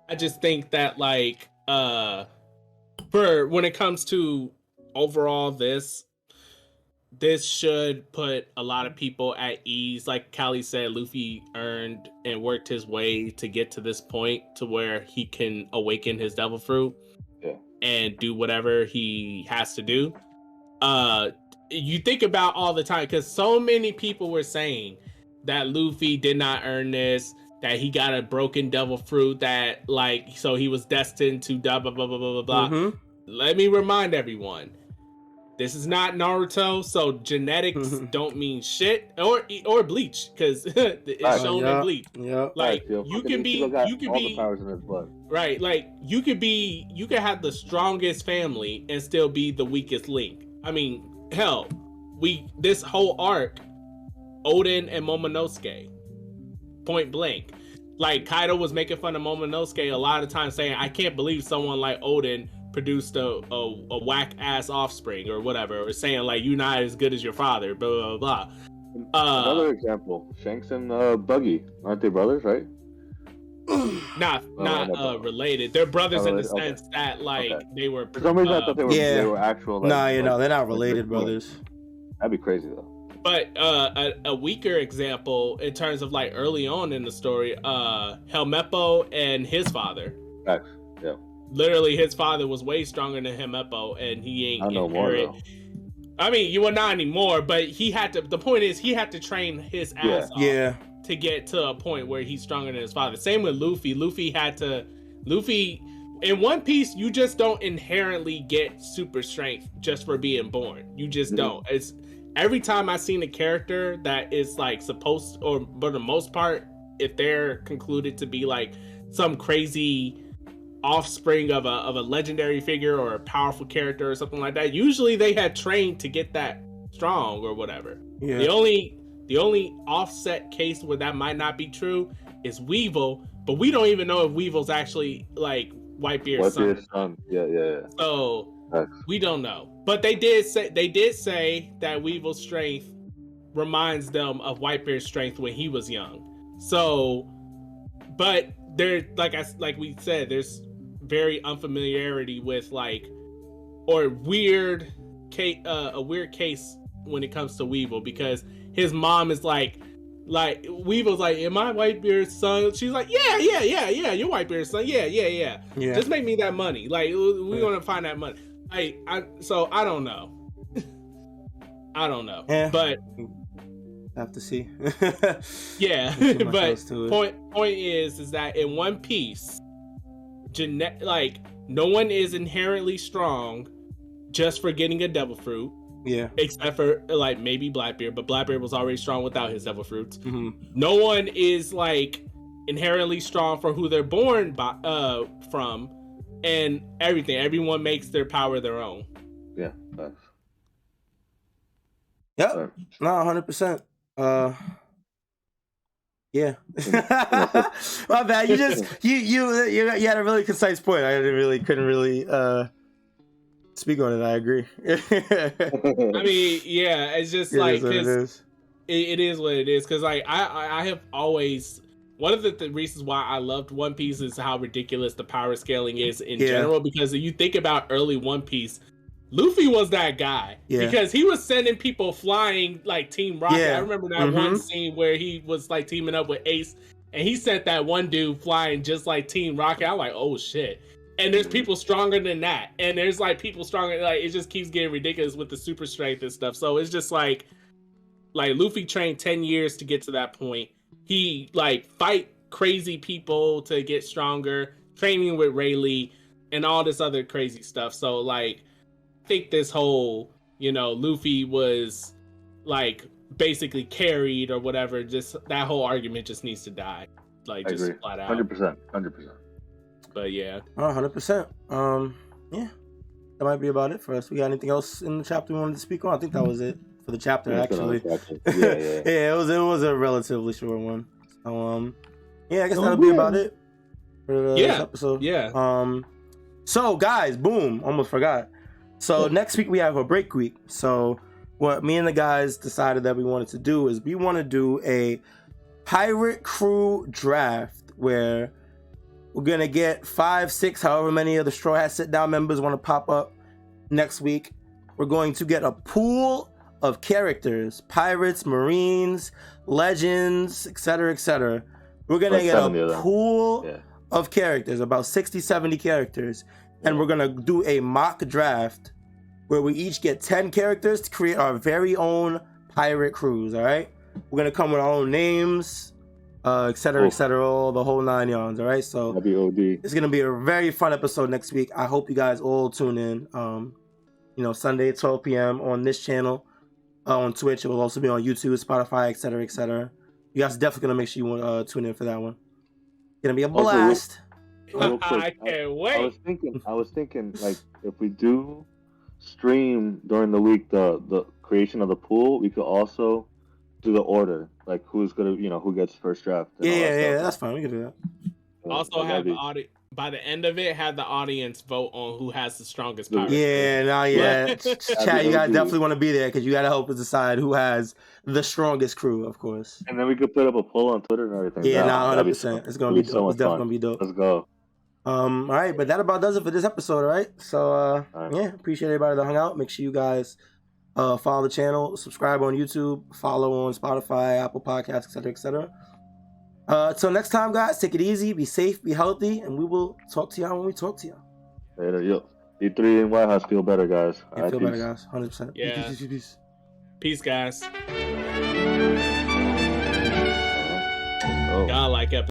I just think that like for when it comes to overall, this should put a lot of people at ease. Like Callie said, Luffy earned and worked his way to get to this point to where he can awaken his devil fruit and do whatever he has to do. You think about all the time, because so many people were saying that Luffy did not earn this, that he got a broken devil fruit, that like, so he was destined to blah, blah, blah, blah, blah, blah. Mm-hmm. Let me remind everyone, this is not Naruto, so genetics don't mean shit, or Bleach, because it's shown in Bleach. Like you can be powers in his blood. Right, like you could have the strongest family and still be the weakest link. I mean, hell, this whole arc, Oden and Momonosuke, point blank. Like Kaido was making fun of Momonosuke a lot of times, saying, "I can't believe someone like Oden produced a whack ass offspring," or whatever, or saying like, "You're not as good as your father." Blah blah blah. Another example: Shanks and Buggy, aren't they brothers? Right? Not related. They're brothers in the sense that like they were. For some reason, I thought they were actual. Like, no, they're not related brothers. That'd be crazy though. But a weaker example in terms of like early on in the story, Helmeppo and his father. Facts. Yeah. Literally, his father was way stronger than Helmeppo, and he ain't inherit. I mean, you were not anymore, but he had to. The point is, he had to train his ass off to get to a point where he's stronger than his father. Same with Luffy. Luffy in One Piece, you just don't inherently get super strength just for being born. You just don't. It's every time I've seen a character that is like supposed, or for the most part, if they're concluded to be like some crazy offspring of a legendary figure or a powerful character or something like that, usually they had trained to get that strong or whatever. Yeah. The only offset case where that might not be true is Weevil, but we don't even know if Weevil's actually like Whitebeard's son. Yeah. So we don't know. But they did say that Weevil's strength reminds them of Whitebeard's strength when he was young. So, but there, like we said, there's very unfamiliarity with like, or a weird case when it comes to Weevil, because his mom is like Weevil's like, "Am I Whitebeard's son?" She's like, yeah, you're Whitebeard's son. Yeah. Just make me that money. Like, we want to find that money. So I don't know. Yeah. But have to see. Yeah. But point is that in One Piece, like no one is inherently strong just for getting a devil fruit. Yeah. Except for like maybe Blackbeard, but Blackbeard was already strong without his devil fruits. Mm-hmm. No one is like inherently strong for who they're born from, and everything. Everyone makes their power their own. Yeah. Yep. No, 100%. Yeah. My bad. You just you had a really concise point. I couldn't really speak on it. I agree. I mean, yeah, it's just like because it is what it is. Because like I have always, one of the reasons why I loved One Piece is how ridiculous the power scaling is in general. Because if you think about early One Piece, Luffy was that guy because he was sending people flying like Team Rocket. I remember that one scene where he was like teaming up with Ace, and he sent that one dude flying just like Team Rocket. I'm like, oh shit. And there's people stronger than that. And there's like people stronger. Like it just keeps getting ridiculous with the super strength and stuff. So it's just like Luffy trained 10 years to get to that point. He like fight crazy people to get stronger, training with Rayleigh and all this other crazy stuff. So like, I think this whole, Luffy was like basically carried or whatever. Just that whole argument just needs to die. Like just flat out. 100%. But yeah. 100%. Yeah. That might be about it for us. We got anything else in the chapter we wanted to speak on? I think that was it for the chapter, actually. Yeah, it was a relatively short one. So, I guess that'll be about it for this episode. Yeah. So guys, boom, almost forgot. So next week we have a break week. So what me and the guys decided that we wanted to do is we want to do a pirate crew draft where we're going to get 5, 6, however many of the Strawhat Sitdown members want to pop up next week. we're going to get a pool of characters, pirates, marines, legends, etc., etc. We're going to get a pool of characters, about 60, 70 characters, and we're going to do a mock draft where we each get 10 characters to create our very own pirate crews, all right? We're going to come with our own names, etc., etc., all the whole 9 yards, all right? So it's going to be a very fun episode next week. I hope you guys all tune in. Sunday at 12 p.m. on this channel, on Twitch. It will also be on YouTube, Spotify, etc., etc. You guys are definitely going to make sure you tune in for that one. It's going to be a blast. Real quick, I can't wait. I was thinking, like, if we do stream during the week the creation of the pool, we could also do the order, like who's gonna, who gets first draft. Yeah, that's fine. We can do that. Also, have the audience by the end of it, have the audience vote on who has the strongest power. Chad, you guys definitely want to be there because you got to help us decide who has the strongest crew, of course. And then we could put up a poll on Twitter and everything. Yeah, 100%. It's gonna be dope. It's definitely gonna be dope. Let's go. All right, but that about does it for this episode, all right? So, appreciate everybody that hung out. Make sure you guys follow the channel, subscribe on YouTube, follow on Spotify, Apple Podcasts, etc., etc. Till next time, guys, take it easy, be safe, be healthy, and we will talk to y'all when we talk to y'all. Later, yo. D3 and YHuss feel better, guys. Feel better, guys. 100%. Yeah. Peace, guys.